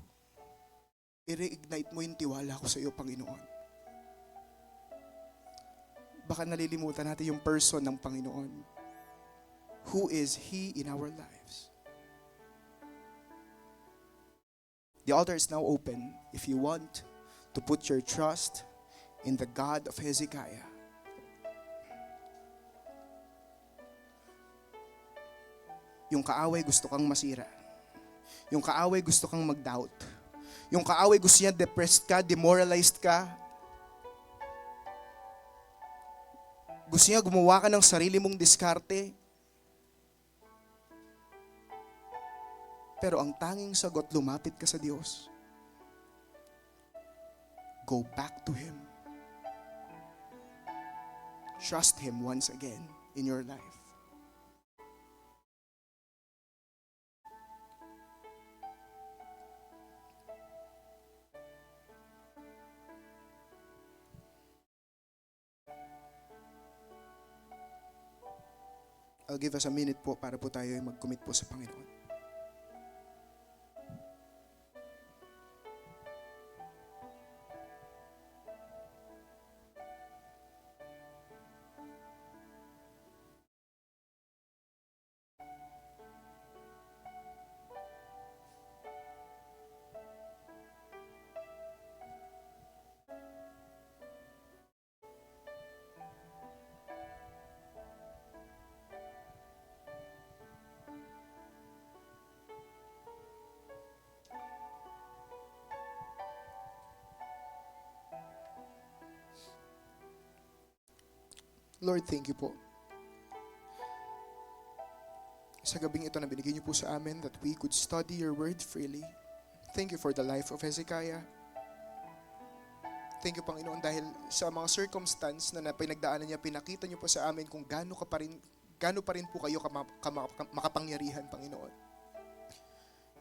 I-reignite mo yung tiwala ko sa iyo, Panginoon. Baka nalilimutan natin yung person ng Panginoon. Who is He in our lives? The altar is now open if you want to put your trust in the God of Hezekiah. Yung kaaway gusto kang masira. Yung kaaway gusto kang mag-doubt. Yung kaaway gusto niya depressed ka, demoralized ka. Gusto niya gumawa ka ng sarili mong diskarte. Pero ang tanging sagot, lumapit ka sa Diyos. Go back to Him. Trust Him once again in your life. I'll give us a minute po para po tayo mag-commit po sa Panginoon. Lord, thank you po. Sa gabing ito na binigyan niyo po sa amin that we could study your word freely. Thank you for the life of Hezekiah. Thank you, Panginoon, dahil sa mga circumstance na pinagdaanan niya, pinakita niyo po sa amin kung gaano pa rin po kayo makapangyarihan, Panginoon.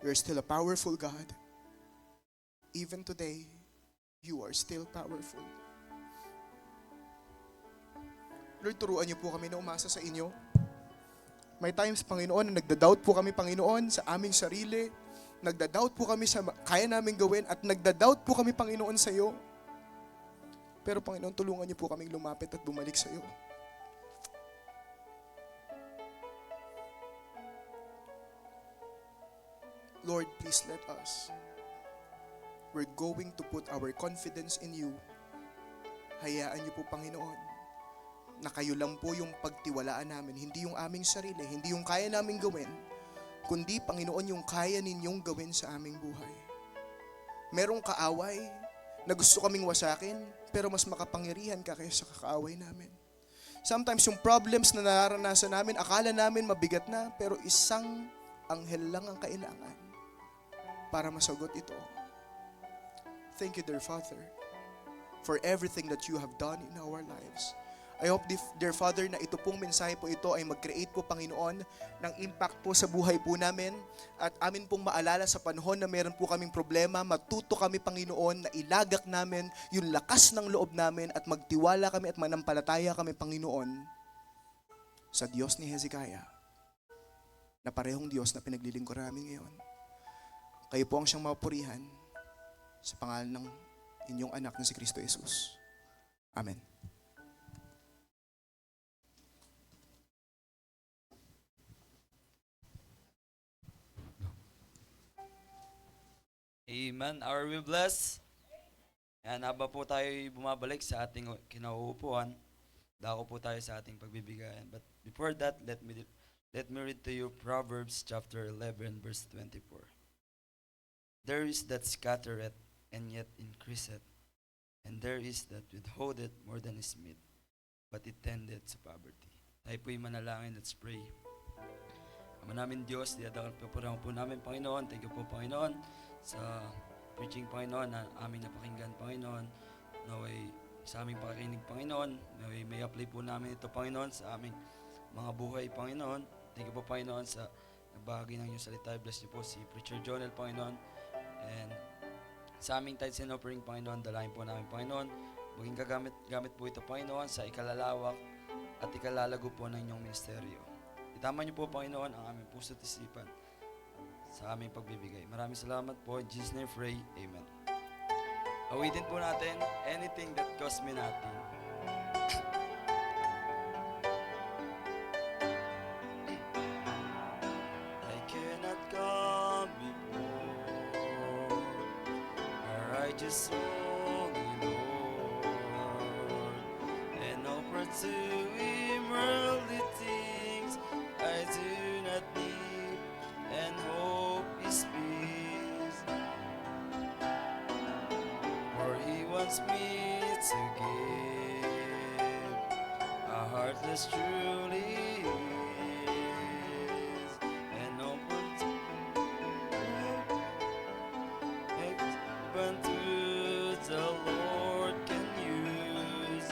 You're still a powerful God. Even today, you are still powerful. Lord, turuan niyo po kami na umasa sa inyo. May times, Panginoon, na nagda-doubt po kami, Panginoon, sa aming sarili. Nagda-doubt po kami sa kaya namin gawin at nagda-doubt po kami, Panginoon, sa iyo. Pero, Panginoon, tulungan niyo po kaming lumapit at bumalik sa iyo. Lord, please let us. We're going to put our confidence in you. Hayaan niyo po, Panginoon, na kayo lang po yung pagtiwalaan namin, hindi yung aming sarili, hindi yung kaya naming gawin, kundi, Panginoon, yung kaya ninyong gawin sa aming buhay. Merong kaaway na gusto kaming wasakin, pero mas makapangyarihan ka kaysa sa kakaaway namin. Sometimes yung problems na nararanasan namin, akala namin mabigat na, pero isang anghel lang ang kailangan para masagot ito. Thank you, dear Father, for everything that you have done in our lives. I hope, dear Father, na ito pong mensahe po ito ay mag-create po, Panginoon, ng impact po sa buhay po namin at amin pong maalala sa panahon na meron po kaming problema, matuto kami, Panginoon, na ilagak namin yung lakas ng loob namin at magtiwala kami at manampalataya kami, Panginoon, sa Diyos ni Hezekiah, na parehong Diyos na pinaglilingkod namin ngayon. Kayo po ang siyang mapurihan sa pangalan ng inyong anak na si Kristo Jesus. Amen. Amen. Are we blessed? Yan, habang po tayo bumabalik sa ating kinauupuan, dako po tayo sa ating pagbibigayan. But before that, let me read to you Proverbs chapter 11, verse 24. There is that scattereth and yet increaseth, and there is that withholdeth more than is meet, but it tendeth to poverty. Tayo po'y manalangin, let's pray. Ama namin Diyos, diadakal po namin Panginoon. Thank you po Panginoon sa preaching Panginoon na aming napakinggan Panginoon. Naway sa aming pakikinig Panginoon, naway may apply po namin ito Panginoon sa aming mga buhay Panginoon. Thank you po Panginoon sa nagbahagi ng iyong salita. Bless niyo po si Preacher Jonel Panginoon. And sa aming tithes and offering Panginoon, dalahin po namin Panginoon. Maging gamit po ito Panginoon sa ikalalawak at ikalalago po ng inyong ministeryo. Itama niyo po Panginoon ang aming puso at isipan sa aming pagbibigay. Maraming salamat po. In Jesus' name pray. Amen. Awitin po natin, anything that costs me nothing. I cannot come before a righteous holy Lord and offer to Him worldly things I do not need, and hope is peace. For He wants me to give a heartless truly is, and open to the Lord can use,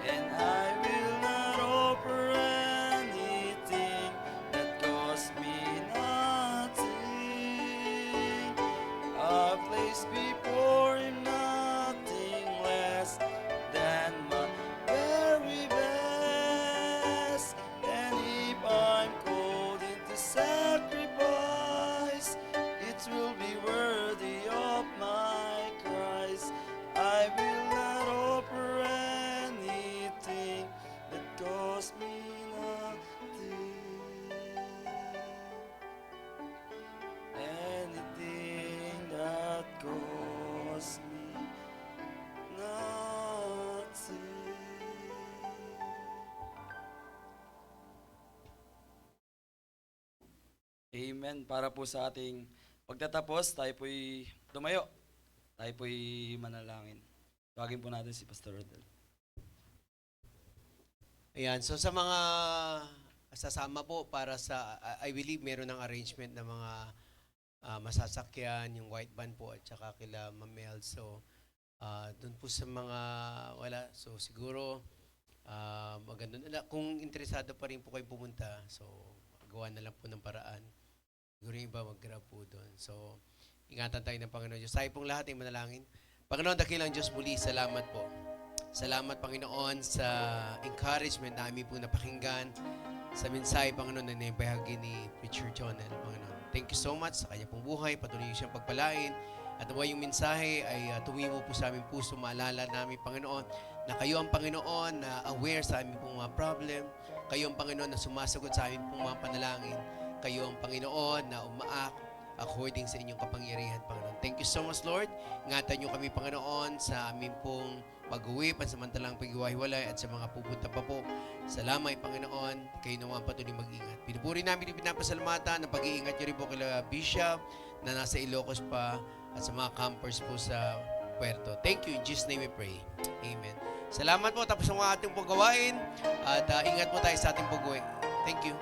and I will not offer anything that costs me nothing. I place before Him nothing less than my very best. And if I'm called into sacrifice, it will be worthy of my Christ. I will not offer anything that costs me nothing. Anything that costs me nothing. Amen. Para po sa ating pagtatapos, tayo po'y tumayo. Tayo po'y manalangin. Tawagin po natin si Pastor Rodel. Ayan, so sa mga sasama po para sa, I believe meron ng arrangement ng mga masasakyan, yung white van po at saka kila Mamel. So, doon po sa mga wala, so siguro maganda. Kung interesado pa rin po kayo pumunta, so gawa na lang po ng paraan. Siguro yung iba mag-grab po doon. So, ingatan tayo ng Panginoon Diyos. Tayo pong lahat ay manalangin. Panginoon, dakilang Diyos muli, salamat po. Salamat, Panginoon, sa encouragement na aming po napakinggan sa mensahe, Panginoon, na naibahagi ni Preacher Jonel, Panginoon. Thank you so much sa kanya pong buhay. Patuloy niyo siyang pagpalain. At nawa yung mensahe ay tuwimo po sa aming puso. Maalala namin, Panginoon, na kayo ang Panginoon na aware sa aming pong mga problem. Kayo ang Panginoon na sumasagot sa aming pong mga panalangin. Kayo ang Panginoon na umaak according sa inyong kapangyarihan, Panginoon. Thank you so much, Lord. Ingatan niyo kami, Panginoon, sa aming pong pag-uwi, pansamantalang pag-iwahiwalay at sa mga pupunta pa po. Salamat, Panginoon. Kayo naman patuloy mag-ingat. Pinupuri namin yung pinapasalamatan ng pag-iingat niyo rin po kila Bishop na nasa Ilocos pa at sa mga campers po sa Puerto. Thank you. In Jesus' name we pray. Amen. Salamat po. Tapos ang ating paggawain at ingat po tayo sa ating pag-uwi. Thank you.